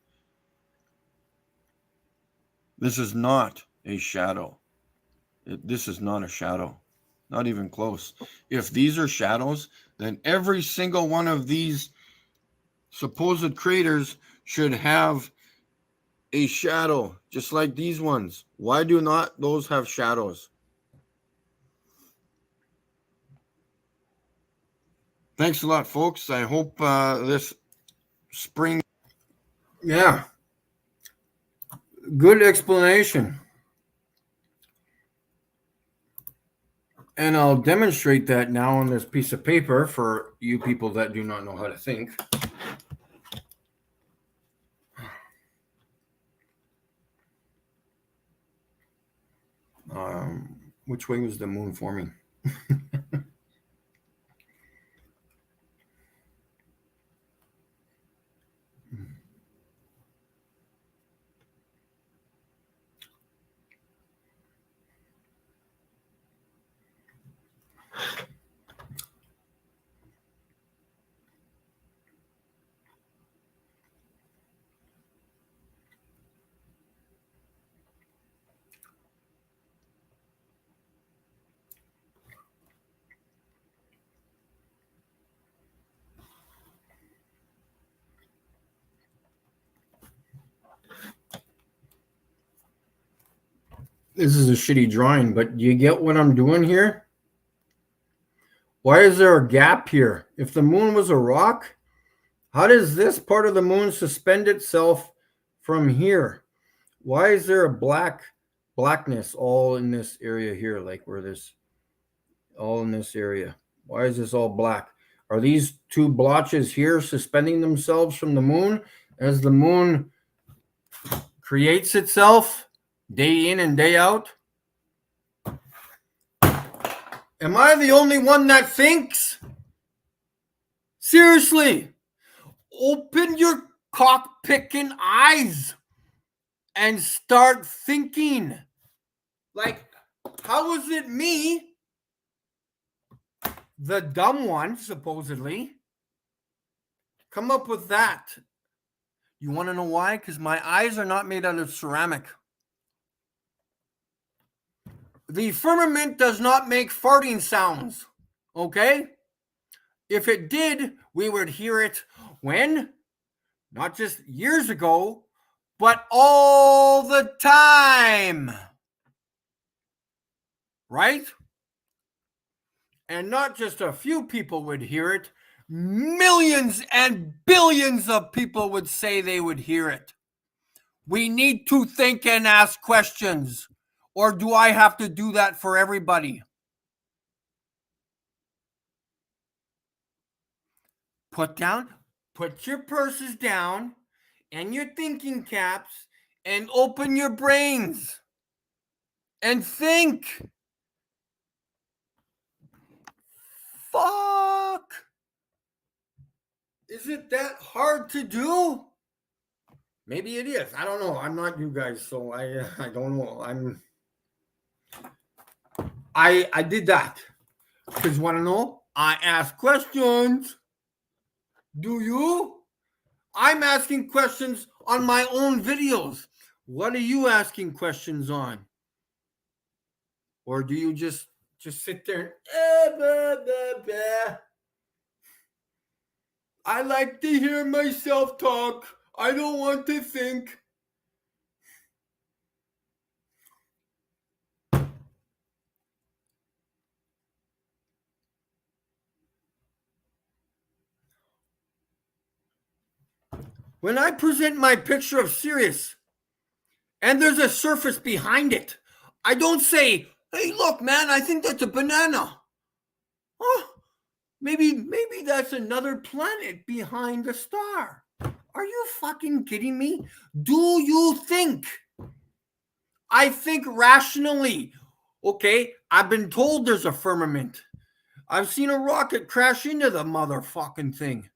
This is not a shadow. This is not a shadow. Not even close. If these are shadows, then every single one of these supposed craters should have a shadow, just like these ones. Why do not those have shadows? Thanks a lot, folks. I hope this spring. Yeah. Good explanation. And I'll demonstrate that now on this piece of paper for you people that do not know how to think. Which way was the moon forming? This is a shitty drawing, but do you get what I'm doing here? Why is there a gap here? If the moon was a rock, how does this part of the moon suspend itself from here? Why is there a blackness all in this area here, like where this, all in this area? Why is this all black? Are these two blotches here suspending themselves from the moon as the moon creates itself day in and day out? Am I the only one that thinks? Seriously, open your cock-picking eyes and start thinking. Like, how is it me, the dumb one, supposedly, come up with that You want to know why? Because my eyes are not made out of ceramic. The firmament does not make farting sounds, okay? If it did, we would hear it when? Not just years ago, but all the time. Right? And not just a few people would hear it. Millions and billions of people would say they would hear it. We need to think and ask questions. Or do I have to do that for everybody? Put your purses down and your thinking caps and open your brains and think. Fuck. Is it that hard to do? Maybe it is. I don't know. I'm not you guys, so I don't know. I did that. Because want to know? I ask questions. Do you? I'm asking questions on my own videos. What are you asking questions on? Or do you just sit there and blah, blah, blah. I like to hear myself talk. I don't want to think. When I present my picture of Sirius and there's a surface behind it, I don't say, hey, look, man, I think that's a banana. Oh, maybe that's another planet behind the star. Are you fucking kidding me? Do you think? I think rationally. Okay, I've been told there's a firmament. I've seen a rocket crash into the motherfucking thing.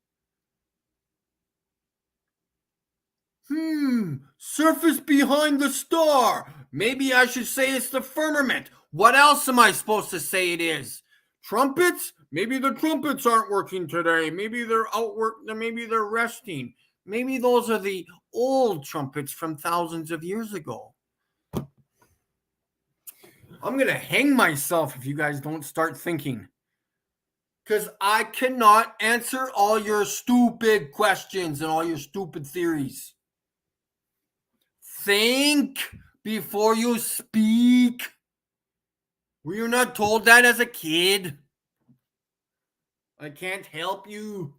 Surface behind the star. Maybe I should say it's the firmament. What else am I supposed to say it is? Trumpets? Maybe the trumpets aren't working today. Maybe they're maybe they're resting. Maybe those are the old trumpets from thousands of years ago. I'm going to hang myself if you guys don't start thinking. Because I cannot answer all your stupid questions and all your stupid theories. Think before you speak. Were you not told that as a kid? I can't help you.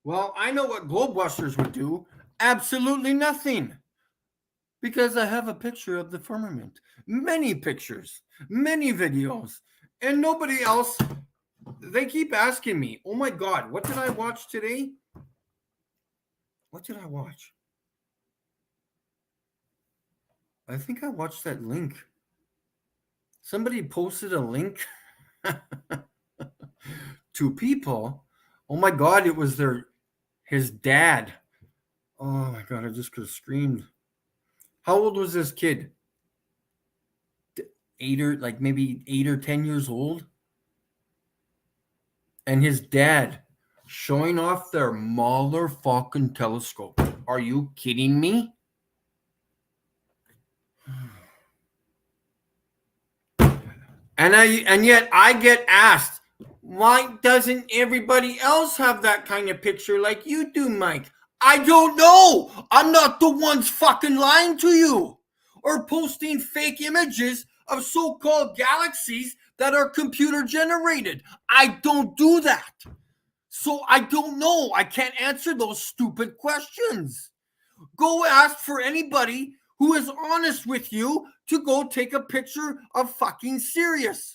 Well, I know what Globebusters would do. Absolutely nothing. Because I have a picture of the firmament. Many pictures. Many videos. And nobody else. They keep asking me, oh my God, what did I watch today? What did I watch? I think I watched that link. Somebody posted a link to people. Oh my God, it was his dad. Oh my God, I just could have screamed. How old was this kid? Maybe 8 or 10 years old? And his dad showing off their motherfucking telescope. Are you kidding me? And yet I get asked, why doesn't everybody else have that kind of picture like you do, Mike? I don't know. I'm not the ones fucking lying to you or posting fake images of so-called galaxies that are computer generated. I don't do that. So I don't know. I can't answer those stupid questions. Go ask for anybody who is honest with you to go take a picture of fucking Sirius.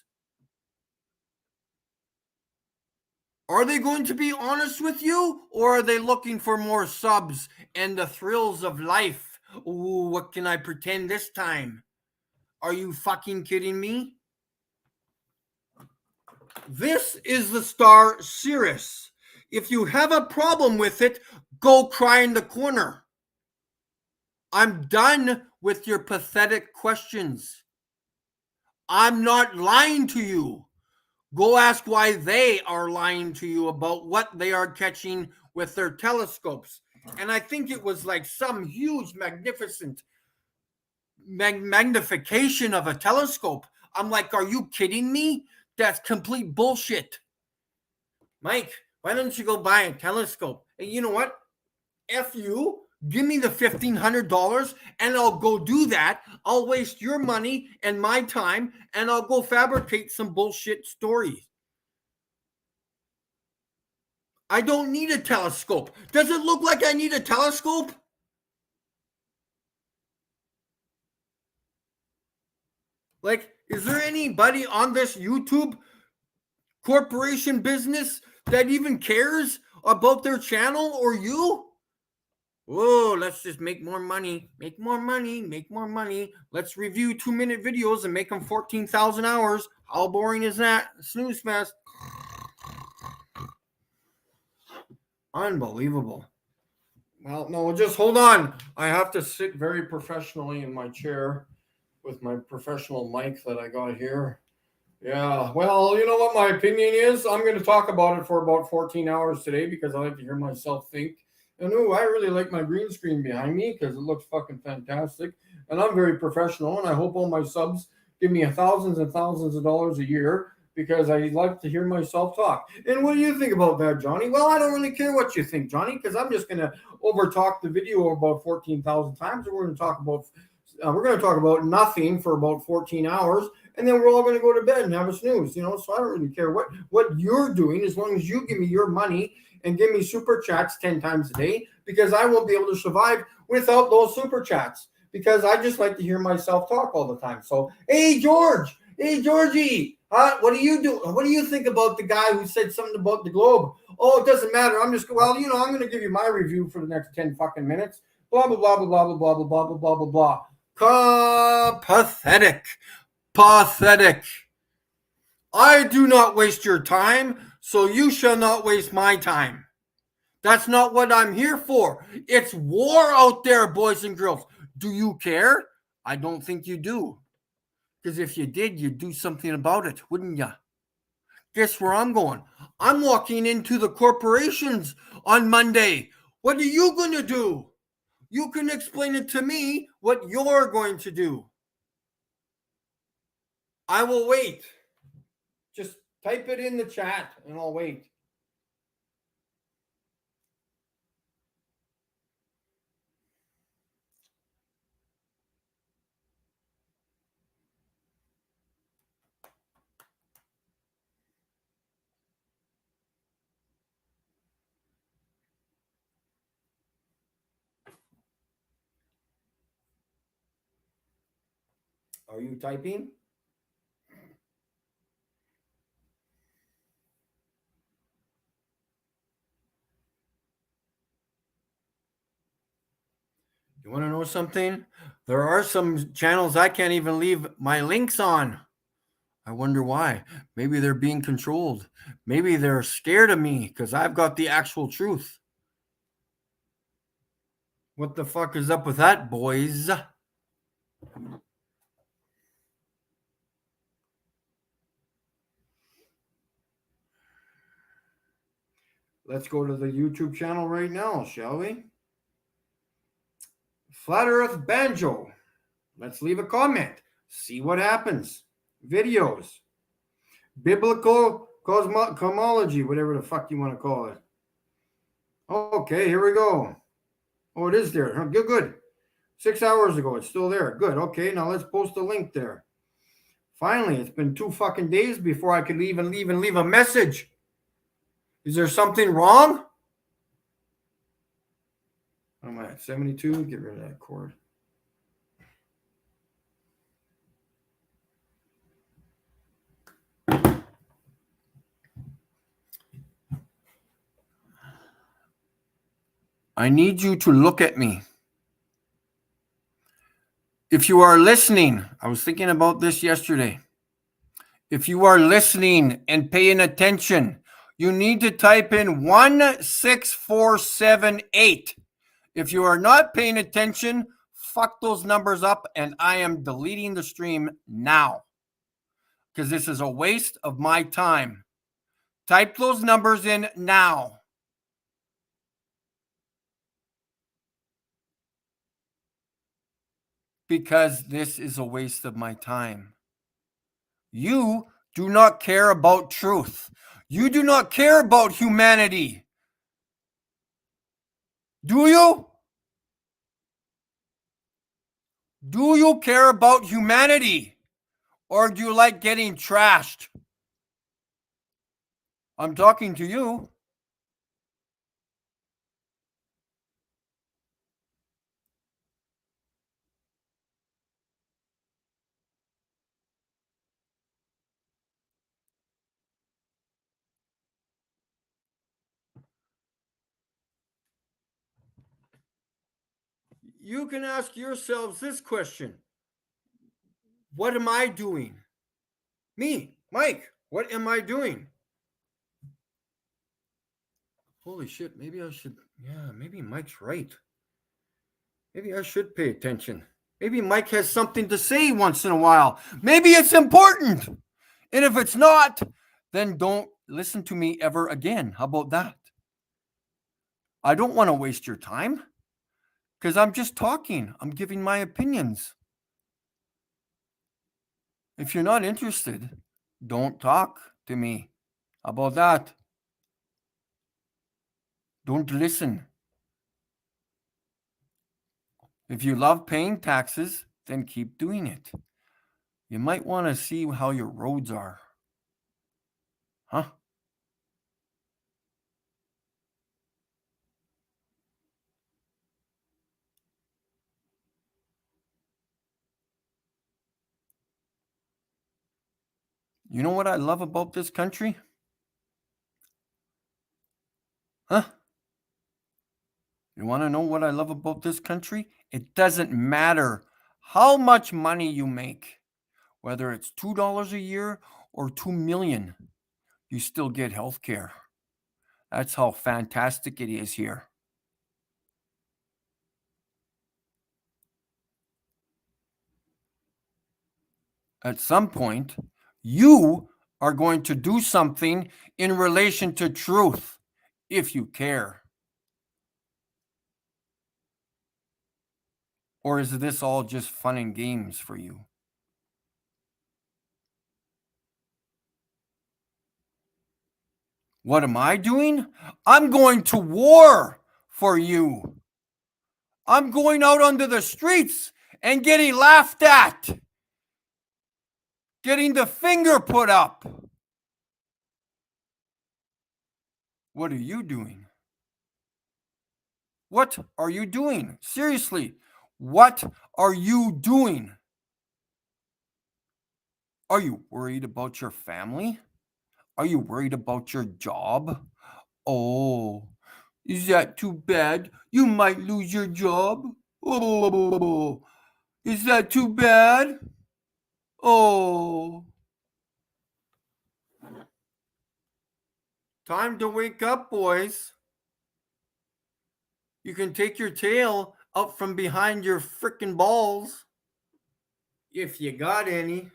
Are they going to be honest with you, or are they looking for more subs and the thrills of life Ooh, what can I pretend this time? Are you fucking kidding me? This is the star Cirrus. If you have a problem with it, go cry in the corner. I'm done with your pathetic questions. I'm not lying to you. Go ask why they are lying to you about what they are catching with their telescopes. And I think it was like some huge, magnificent magnification of a telescope. I'm like, are you kidding me? That's complete bullshit. Mike, why don't you go buy a telescope? And you know what? F you. Give me the $1,500 and I'll go do that. I'll waste your money and my time and I'll go fabricate some bullshit stories. I don't need a telescope. Does it look like I need a telescope? Like, is there anybody on this YouTube corporation business that even cares about their channel or you? Whoa, let's just make more money, make more money, make more money. Let's review 2-minute videos and make them 14,000 hours. How boring is that? Snooze fest. Unbelievable. Well, no, just hold on. I have to sit very professionally in my chair with my professional mic that I got here. Yeah, well, you know what my opinion is? I'm going to talk about it for about 14 hours today because I like to hear myself think. And I really like my green screen behind me because it looks fucking fantastic. And I'm very professional, and I hope all my subs give me thousands and thousands of dollars a year because I like to hear myself talk. And what do you think about that, Johnny? Well, I don't really care what you think, Johnny, because I'm just going to overtalk the video about 14,000 times, and we're going to talk about nothing for about 14 hours. And then we're all going to go to bed and have a snooze, so I don't really care what you're doing as long as you give me your money and give me super chats 10 times a day, because I won't be able to survive without those super chats because I just like to hear myself talk all the time. So, hey, George, hey, Georgie, what do you do? What do you think about the guy who said something about the globe? Oh, it doesn't matter. I'm going to give you my review for the next 10 fucking minutes. Blah, blah, blah, blah, blah, blah, blah, blah, blah, blah, blah, blah. Pathetic. Pathetic. I do not waste your time, so you shall not waste my time. That's not what I'm here for. It's war out there, boys and girls. Do you care? I don't think you do. Because if you did, you'd do something about it, wouldn't you? Guess where I'm going? I'm walking into the corporations on Monday. What are you going to do? You can explain it to me what you're going to do. I will wait. Just type it in the chat and I'll wait. Are you typing? You want to know something? There are some channels I can't even leave my links on. I wonder why. Maybe they're being controlled. Maybe they're scared of me because I've got the actual truth. What the fuck is up with that, boys? Let's go to the YouTube channel right now, shall we? Flat Earth Banjo. Let's leave a comment. See what happens. Videos. Biblical cosmology, whatever the fuck you want to call it. Okay, here we go. Oh, it is there. Good, good. 6 hours ago, it's still there. Good. Okay, now let's post a link there. Finally, it's been 2 fucking days before I could even leave a message. Is there something wrong? What am I at? 72? Get rid of that cord. I need you to look at me. If you are listening, I was thinking about this yesterday. If you are listening and paying attention, you need to type in 16478. If you are not paying attention, fuck those numbers up, and I am deleting the stream now because this is a waste of my time. Type those numbers in now. Because this is a waste of my time. You do not care about truth. You do not care about humanity. Do you? Do you care about humanity? Or do you like getting trashed? I'm talking to you. You can ask yourselves this question. What am I doing? Me, Mike, what am I doing? Holy shit, maybe I should, maybe Mike's right. Maybe I should pay attention. Maybe Mike has something to say once in a while. Maybe it's important. And if it's not, then don't listen to me ever again. How about that? I don't want to waste your time because I'm just talking. I'm giving my opinions. If you're not interested, don't talk to me. How about that? Don't listen. If you love paying taxes, then keep doing it. You might want to see how your roads are. Huh? You know what I love about this country? Huh? You want to know what I love about this country? It doesn't matter how much money you make, whether it's $2 a year or 2 million, you still get health care. That's how fantastic it is here. At some point, you are going to do something in relation to truth if you care. Or is this all just fun and games for you? What am I doing? I'm going to war for you. I'm going out onto the streets and getting laughed at, getting the finger put up. What are you doing? What are you doing? Seriously, what are you doing? Are you worried about your family? Are you worried about your job? Oh, is that too bad? You might lose your job. Oh, is that too bad? Oh. Time to wake up, boys. You can take your tail out from behind your frickin' balls. If you got any.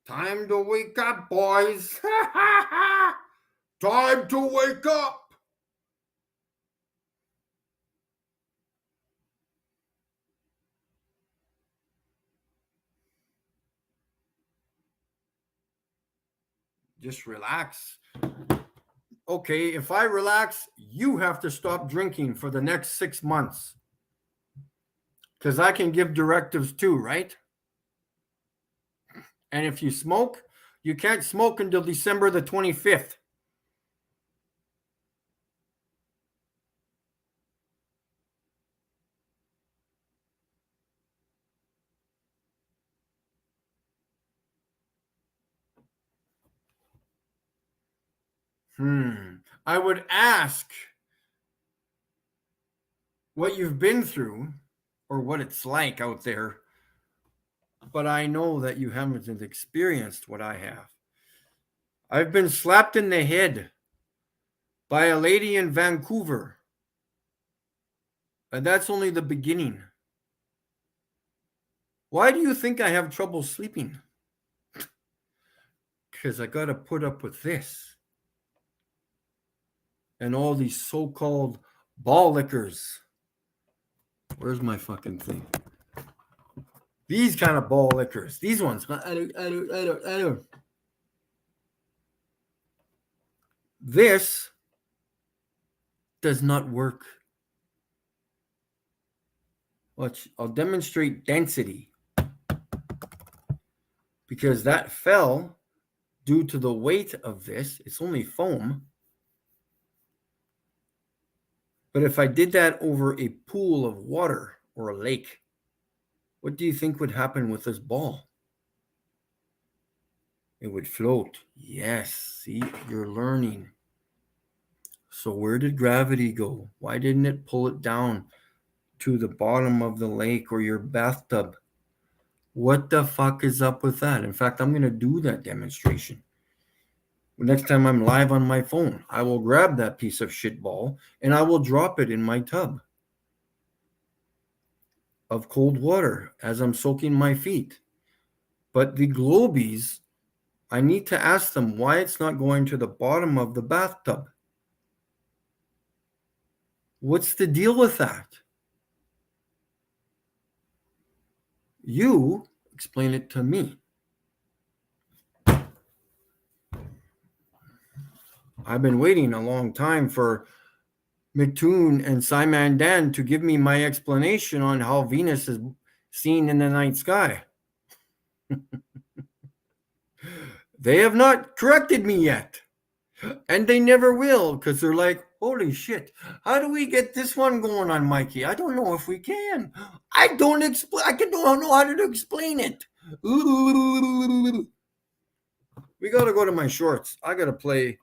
Time to wake up, boys. Time to wake up. Just relax. Okay, if I relax, you have to stop drinking for the next 6 months. Because I can give directives too, right? And if you smoke, you can't smoke until December the 25th. I would ask what you've been through or what it's like out there, but I know that you haven't experienced what I have. I've been slapped in the head by a lady in Vancouver, and that's only the beginning. Why do you think I have trouble sleeping? Because I got to put up with this and all these so-called ball lickers. Where's my fucking thing? These kind of ball lickers. These ones. I don't. This does not work. Watch, I'll demonstrate density. Because that fell due to the weight of this. It's only foam. But if I did that over a pool of water or a lake, what do you think would happen with this ball? It would float. Yes, see, you're learning. So where did gravity go? Why didn't it pull it down to the bottom of the lake or your bathtub? What the fuck is up with that? In fact, I'm going to do that demonstration. Next time I'm live on my phone, I will grab that piece of shit ball and I will drop it in my tub of cold water as I'm soaking my feet. But the globies, I need to ask them why it's not going to the bottom of the bathtub. What's the deal with that? You explain it to me. I've been waiting a long time for McToon and Simon Dan to give me my explanation on how Venus is seen in the night sky. They have not corrected me yet. And they never will, because they're like, holy shit, how do we get this one going on, Mikey? I don't know if we can. I don't know how to explain it. We got to go to my shorts. I got to play,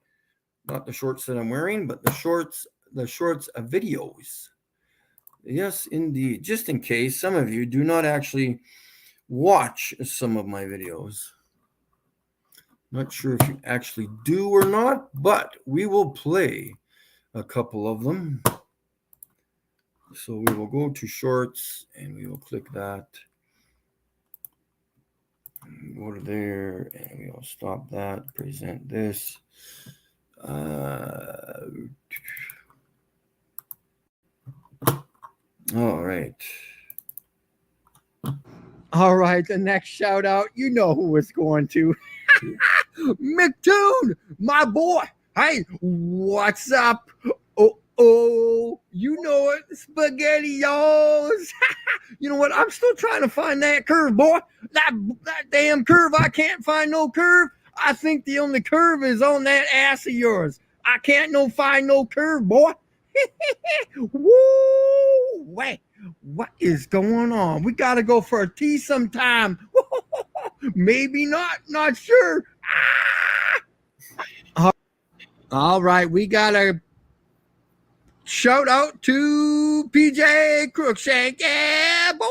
not the shorts that I'm wearing, but the shorts of videos. Yes, indeed. Just in case some of you do not actually watch some of my videos. Not sure if you actually do or not, but we will play a couple of them. So we will go to shorts and we will click that. Go to there and we will stop that, present this. All right. All right, the next shout out, you know who it's going to. McToon, my boy. Hey, what's up? Oh, you know it, SpaghettiOs. You know what? I'm still trying to find that curve, boy. That damn curve. I can't find no curve. I think the only curve is on that ass of yours. I can't find no curve, boy. Woo! Wait, what is going on? We got to go for a tea sometime. Maybe not sure. All right, we got a shout out to PJ Crookshank. Yeah, boy.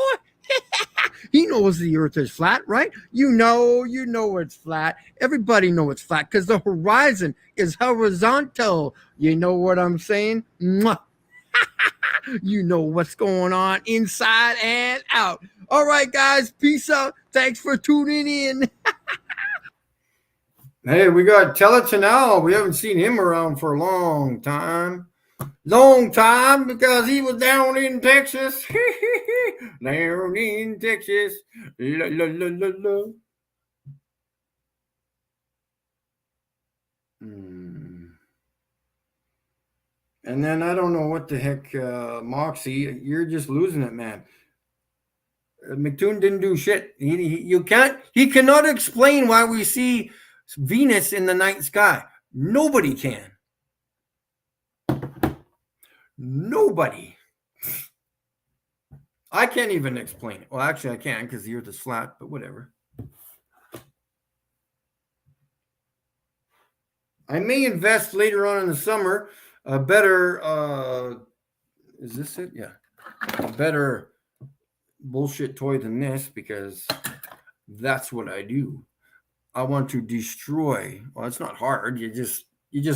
He knows the earth is flat, right? You know it's flat. Everybody know it's flat because the horizon is horizontal. You know what I'm saying? Mwah. You know what's going on inside and out. All right, guys. Peace out. Thanks for tuning in. Hey, we got Teletonal. We haven't seen him around for a long time. Long time because he was down in Texas. Down in Texas. La, la, la, la, la. And then I don't know what the heck, Moxie, you're just losing it, man. McToon didn't do shit. He cannot explain why we see Venus in the night sky. Nobody can. Nobody. I can't even explain it. Well, actually, I can because the earth is flat, but whatever. I may invest later on in the summer a better, is this it? Yeah. A better bullshit toy than this because that's what I do. I want to destroy. Well, it's not hard. You just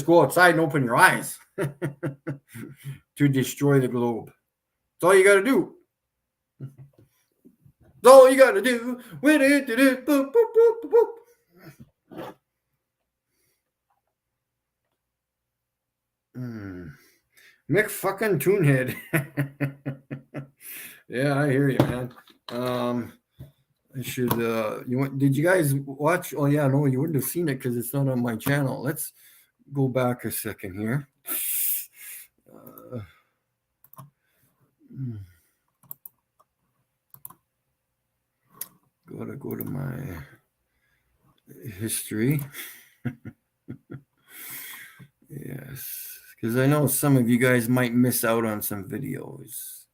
go outside and open your eyes to destroy the globe. That's all you got to do. That's all you got to do. Boop, boop, boop, boop. Mick fucking Toonhead. Yeah, I hear you, man. I should. Did you guys watch? Oh yeah, no, you wouldn't have seen it because it's not on my channel. Let's go back a second here. Gotta go to my history. Yes, because I know some of you guys might miss out on some videos.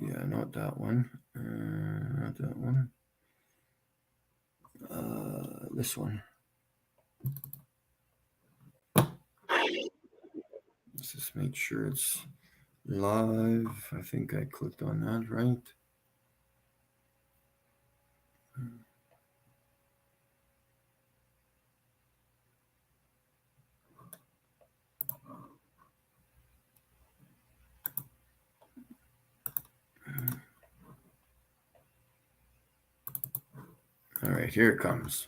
Yeah, not that one. Not that one. This one. Let's just make sure it's live. I think I clicked on that, right? All right, here it comes.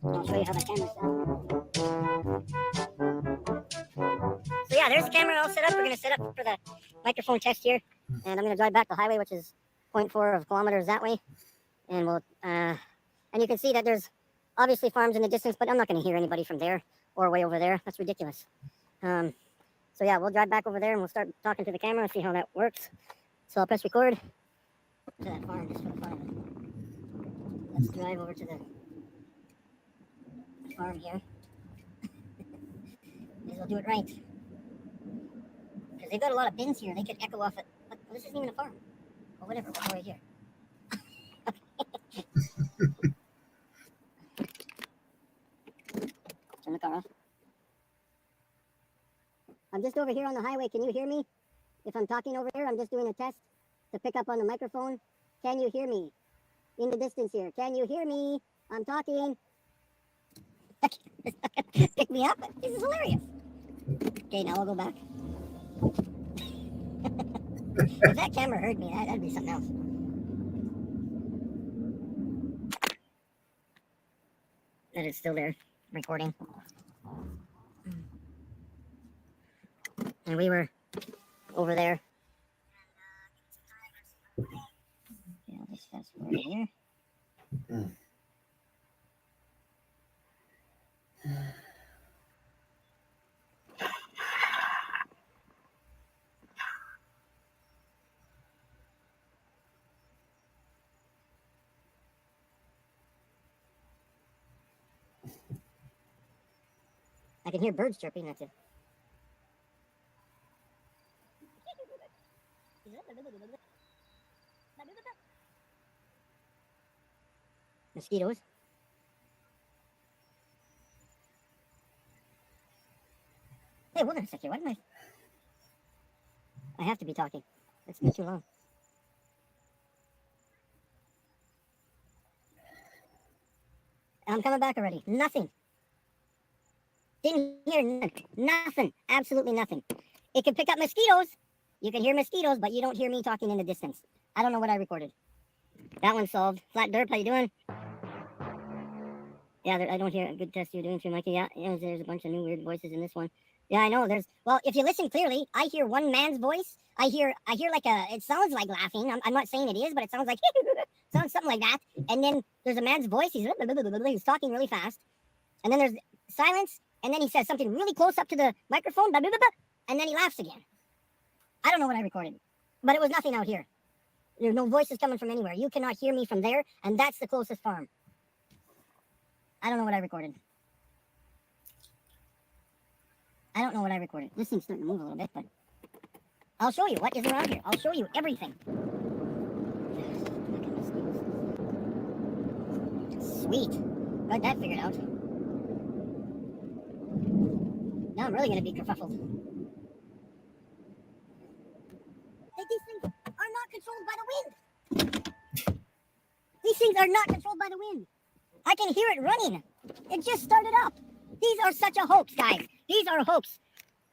I'll show you how the camera's set. So yeah, there's the camera all set up. We're gonna set up for the microphone test here, and I'm gonna drive back the highway, which is 0.4 of kilometers that way, and we'll and you can see that there's obviously farms in the distance, but I'm not gonna hear anybody from there or way over there. That's ridiculous. So yeah, we'll drive back over there and we'll start talking to the camera and see how that works. So I'll press record to that farm, just for the fun. Let's drive over to the farm here. May as well do it right. Because they've got a lot of bins here. They could echo off it. But this isn't even a farm. Or whatever, we'll go right here. Turn the car off. I'm just over here on the highway. Can you hear me? If I'm talking over here, I'm just doing a test to pick up on the microphone. Can you hear me? In the distance here. Can you hear me? I'm talking. Pick me up. This is hilarious. Okay, now I'll go back. If that camera heard me, that'd be something else. That it's still there, recording. And we were over there. Yeah, I'll just fast forward here. I can hear birds chirping, that's it. Mosquitoes. Hey, hold on a second. Why am I have to be talking. It's been too long. I'm coming back already. Nothing. Didn't hear nothing. Absolutely nothing. It can pick up mosquitoes. You can hear mosquitoes, but you don't hear me talking in the distance. I don't know what I recorded. That one's solved. Flat Derp, how you doing? Yeah, I don't hear a good test you're doing too, Mikey. Yeah, there's a bunch of new weird voices in this one. Yeah, I know. Well, if you listen clearly, I hear one man's voice. I hear like it sounds like laughing. I'm not saying it is, but it sounds like sounds something like that. And then there's a man's voice. He's talking really fast. And then there's silence. And then he says something really close up to the microphone. And then he laughs again. I don't know what I recorded, but it was nothing out here. There's no voices coming from anywhere. You cannot hear me from there, and that's the closest farm. I don't know what I recorded. I don't know what I recorded. This thing's starting to move a little bit, but I'll show you what is around here. I'll show you everything. Sweet. Got that figured out. Now I'm really going to be kerfuffled. These things are not controlled by the wind. These things are not controlled by the wind. I can hear it running. It just started up. These are such a hoax, guys. These are a hoax.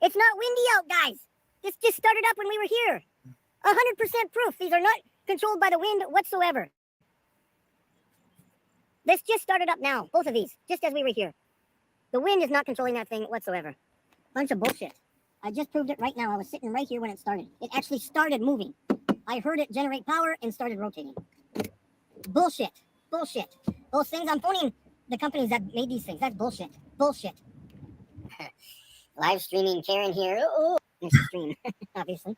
It's not windy out, guys. This just started up when we were here. 100% proof. These are not controlled by the wind whatsoever. This just started up now. Both of these, just as we were here. The wind is not controlling that thing whatsoever. Bunch of bullshit. I just proved it right now. I was sitting right here when it started. It actually started moving. I heard it generate power and started rotating. Bullshit. Bullshit. Those things, I'm phoning the companies that made these things. That's bullshit. Bullshit. Live streaming Karen here. Oh, it's a stream, obviously.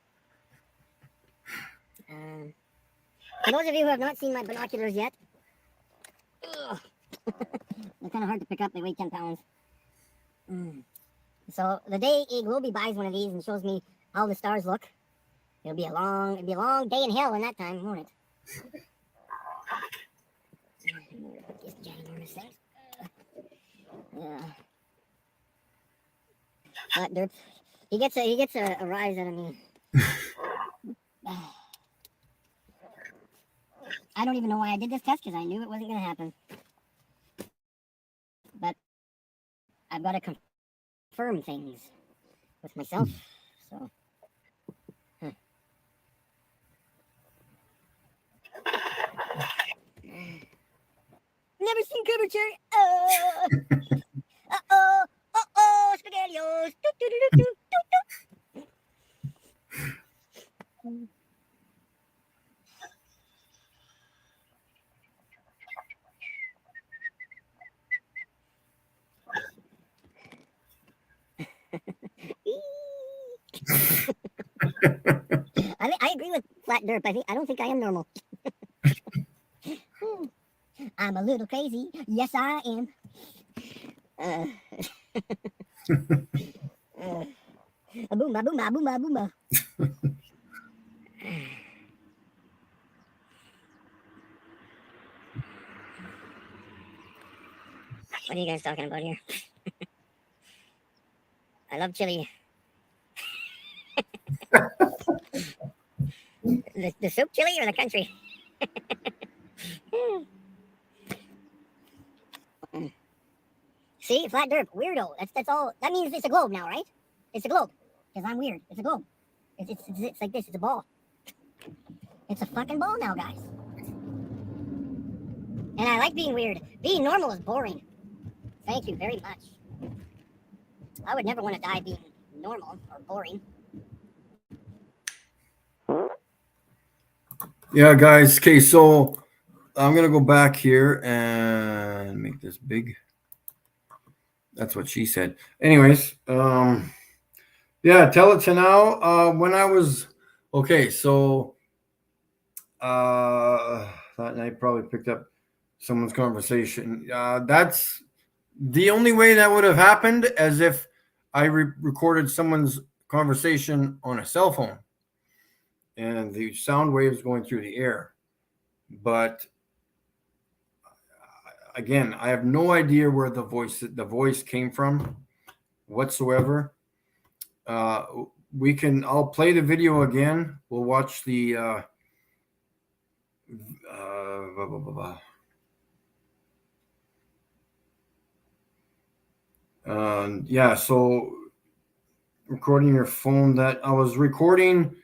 For those of you who have not seen my binoculars yet, they're kind of hard to pick up. They weigh 10 pounds. So the day a Globie buys one of these and shows me how the stars look, it'll be a long day in hell in that time, won't it? These ginormous things. Derp. He gets a rise out of me. I don't even know why I did this test because I knew it wasn't going to happen. But I've got to confirm things with myself. So. Never seen curvature. Spaghettios. I agree with Flat Derp. I don't think I am normal. I'm a little crazy. Yes, I am. Boomba, boomba, boomba, boomba. What are you guys talking about here? I love chili. The soup chili or the country? See, Flat Derp, weirdo. That's all. That means it's a globe now, right? It's a globe. Because I'm weird. It's a globe. It's like this. It's a ball. It's a fucking ball now, guys. And I like being weird. Being normal is boring. Thank you very much. I would never want to die being normal or boring. Yeah, guys. Okay, so I'm going to go back here and make this big. That's what she said. Anyways, yeah, tell it to now. When I was, okay, so that night probably picked up someone's conversation. That's the only way that would have happened, as if I recorded someone's conversation on a cell phone and the sound waves going through the air. But again, I have no idea where the voice came from whatsoever. I'll play the video again. We'll watch the yeah, so recording your phone, that I was recording.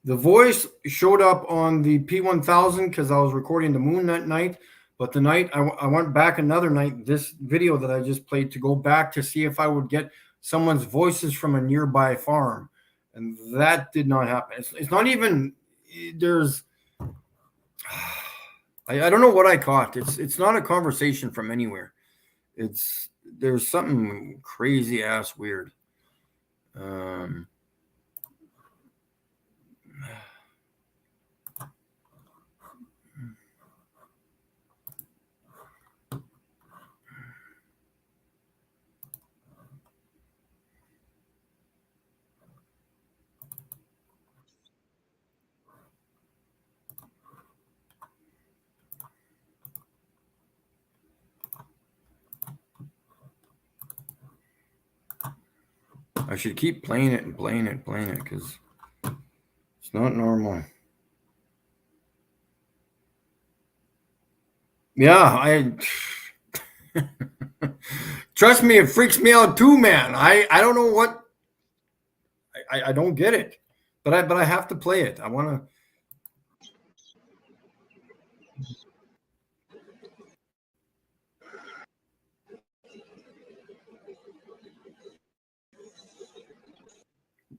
The voice showed up on the P1000 because I was recording the moon that night. But the night I went back another night, this video that I just played, to go back to see if I would get someone's voices from a nearby farm. And that did not happen. It's not even, there's, I don't know what I caught. It's not a conversation from anywhere. It's there's something crazy ass weird. I should keep playing it and playing it because it's not normal. Yeah, I trust me, it freaks me out too, man. I don't know what I don't get it, but I have to play it. I want to.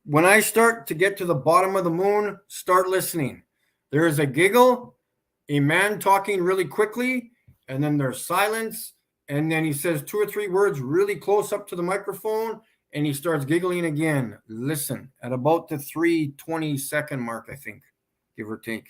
When I start to get to the bottom of the moon, start listening. There is a giggle, a man talking really quickly, and then there's silence, and then he says 2 or 3 words really close up to the microphone, and he starts giggling again. Listen, at about the 3:20 mark, I think, give or take.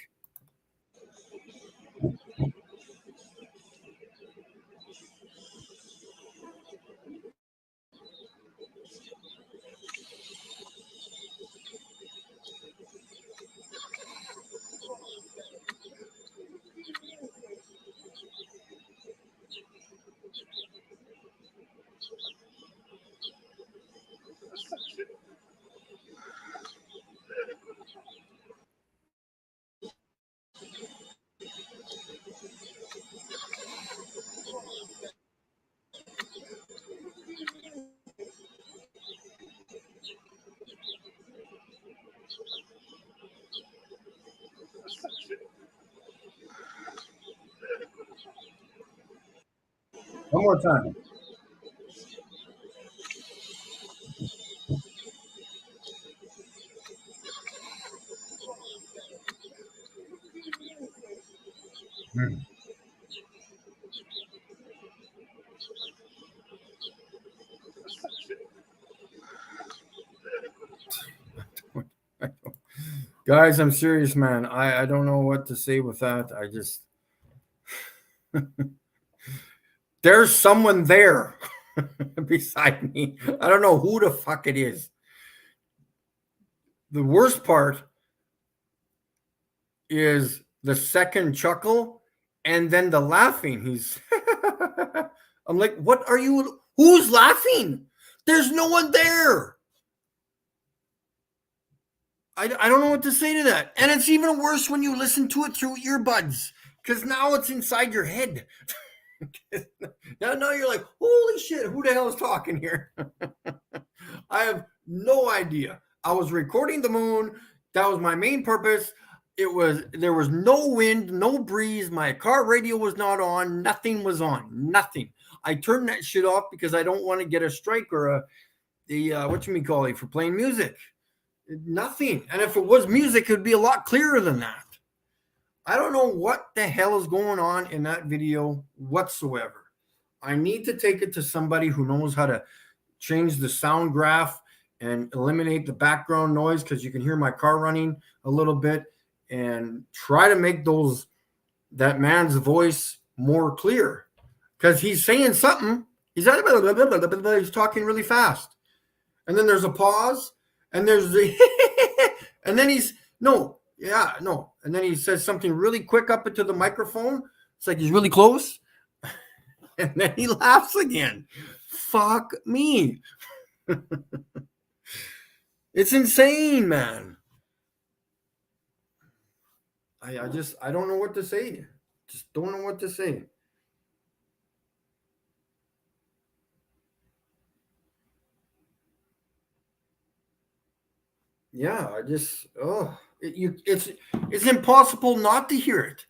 One more time. Guys, I'm serious, man. I don't know what to say with that. I just there's someone there beside me. I don't know who the fuck it is. The worst part is the second chuckle and then the laughing. I'm like, what are you? Who's laughing? There's no one there. I don't know what to say to that. And it's even worse when you listen to it through earbuds because now it's inside your head. now you're like, holy shit, who the hell is talking here? I have no idea. I was recording the moon. That was my main purpose. There was no wind, no breeze. My car radio was not on. Nothing was on. Nothing. I turned that shit off because I don't want to get a strike or what you mean call it for playing music. Nothing. And if it was music, it would be a lot clearer than that. I don't know what the hell is going on in that video whatsoever. I need to take it to somebody who knows how to change the sound graph and eliminate the background noise because you can hear my car running a little bit and try to make that man's voice more clear because he's saying something. He's talking really fast. And then there's a pause and there's the and then and then he says something really quick up into the microphone. It's like he's really close. And then he laughs again. Fuck me. It's insane, man. I don't know what to say. Just don't know what to say. Yeah, it's impossible not to hear it.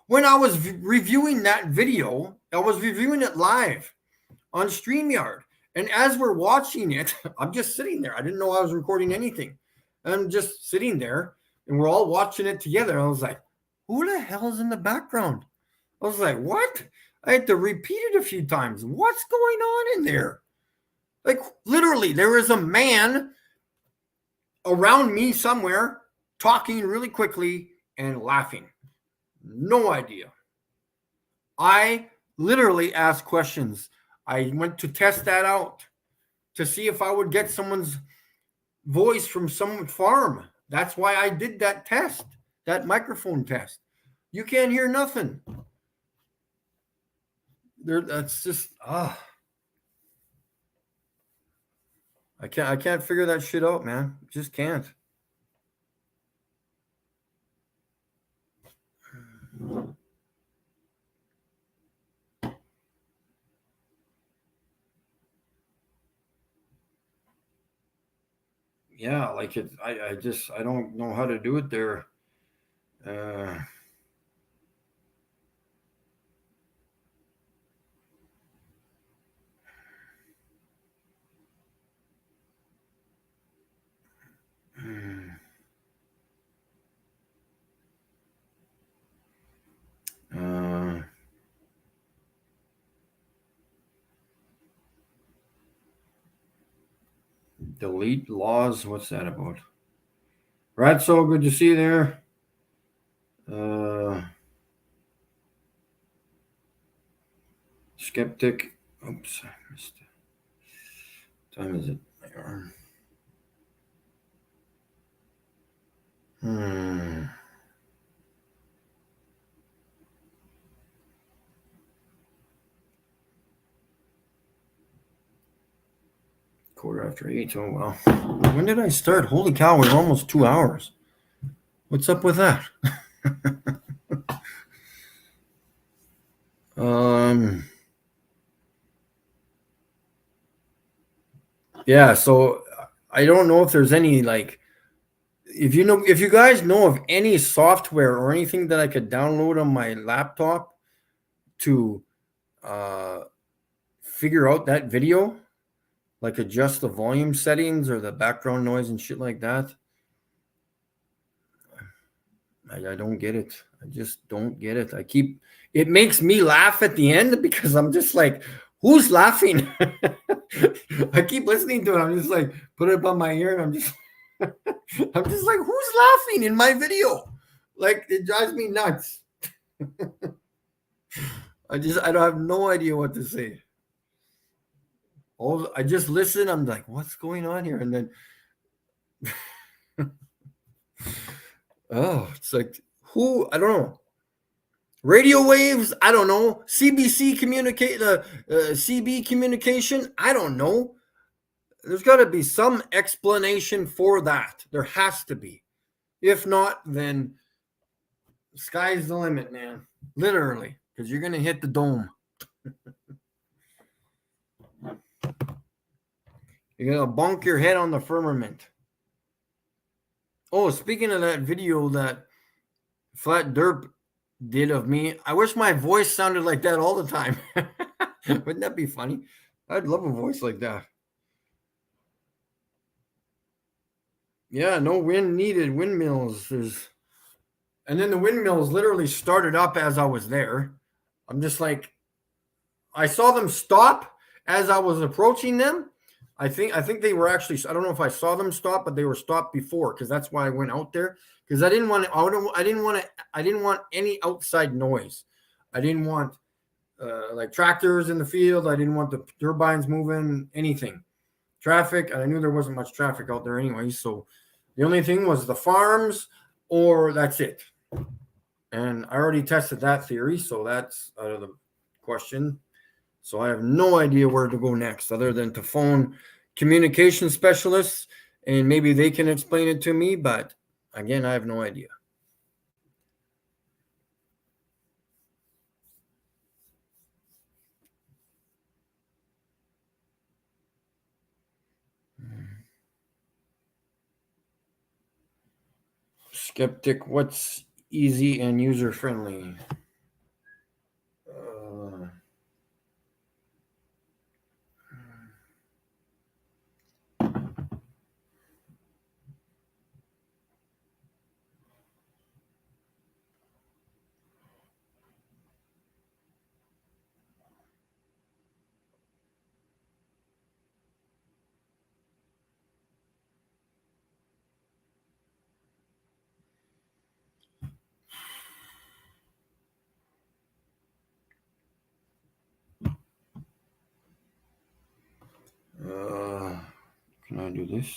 When I was reviewing that video, I was reviewing it live on StreamYard. And as we're watching it, I'm just sitting there. I didn't know I was recording anything. I'm just sitting there and we're all watching it together. I was like, who the hell is in the background? I was like, what? I had to repeat it a few times. What's going on in there? Like, literally, there is a man around me somewhere talking really quickly and laughing. No idea. I literally asked questions. I went to test that out to see if I would get someone's voice from some farm. That's why I did that test, that microphone test. You can't hear nothing. That's just I can't figure that shit out, man. Just can't. Yeah, like it. I don't know how to do it there. Uh, uh, delete laws. What's that about? Ratso, good to see you there. Skeptic. Oops, I missed it. What time is it? My arm. Quarter after 8. Oh well. When did I start? Holy cow! We're almost 2 hours. What's up with that? Yeah. So I don't know if there's any like if you guys know of any software or anything that I could download on my laptop to figure out that video, like adjust the volume settings or the background noise and shit like that. I don't get it. I just don't get it. It makes me laugh at the end because I'm just like, who's laughing? I keep listening to it. I'm just like, put it up on my ear and I'm just like, who's laughing in my video? Like, it drives me nuts. I don't have no idea what to say. I just listen. I'm like, what's going on here? And then, it's like, who? I don't know. Radio waves, I don't know. CB communication, I don't know. There's got to be some explanation for that. There has to be. If not, then sky's the limit, man. Literally, because you're going to hit the dome. You're going to bonk your head on the firmament. Oh, speaking of that video that Flat Derp did of me, I wish my voice sounded like that all the time. Wouldn't that be funny? I'd love a voice like that. Yeah, no wind needed. Windmills. And then the windmills literally started up as I was there. I'm just like, I saw them stop as I was approaching them. I think they were actually. I don't know if I saw them stop, but they were stopped before because that's why I went out there because I didn't want. I didn't want any outside noise. I didn't want like tractors in the field. I didn't want the turbines moving. Anything. Traffic. I knew there wasn't much traffic out there anyway, so. The only thing was the farms, or that's it. And I already tested that theory, so that's out of the question. So I have no idea where to go next other than to phone communication specialists, and maybe they can explain it to me. But again, I have no idea. Skeptic, what's easy and user friendly? Can I do this?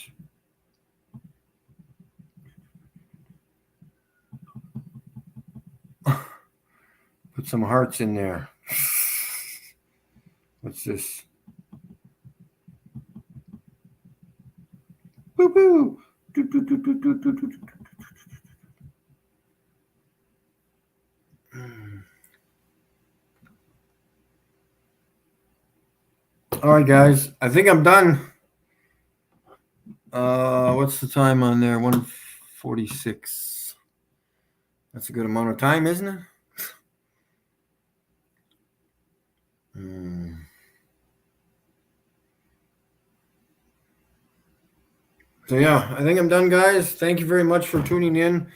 Put some hearts in there. What's this? Boo boo. All right, guys. I think I'm done. What's the time on there? 1:46. That's a good amount of time, isn't it? So yeah, I think I'm done, guys. Thank you very much for tuning in,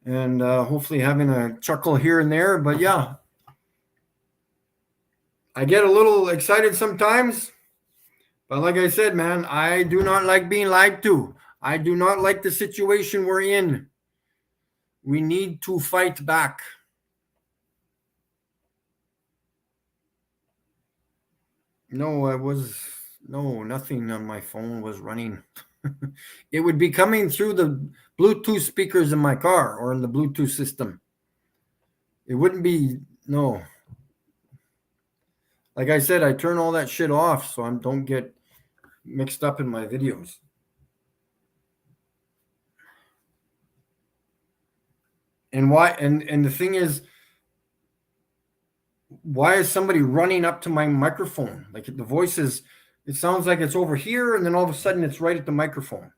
and hopefully having a chuckle here and there. But yeah, I get a little excited sometimes. But like I said, man, I do not like being lied to. I do not like the situation we're in. We need to fight back. Nothing on my phone was running. It would be coming through the Bluetooth speakers in my car or in the Bluetooth system. It wouldn't be, no. Like I said, I turn all that shit off so I don't get mixed up in my videos. And why? And the thing is, why is somebody running up to my microphone? Like the voice is, it sounds like it's over here, and then all of a sudden it's right at the microphone.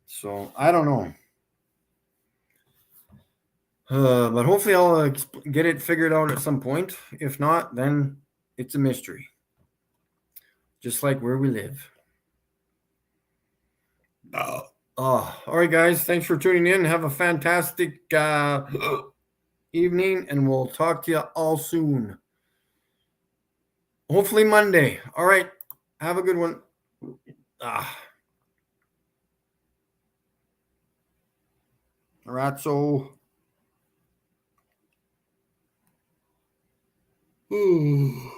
So I don't know. But hopefully I'll get it figured out at some point. If not, then it's a mystery. Just like where we live. All right, guys. Thanks for tuning in. Have a fantastic evening, and we'll talk to you all soon. Hopefully Monday. All right. Have a good one. Razzo. Ooh.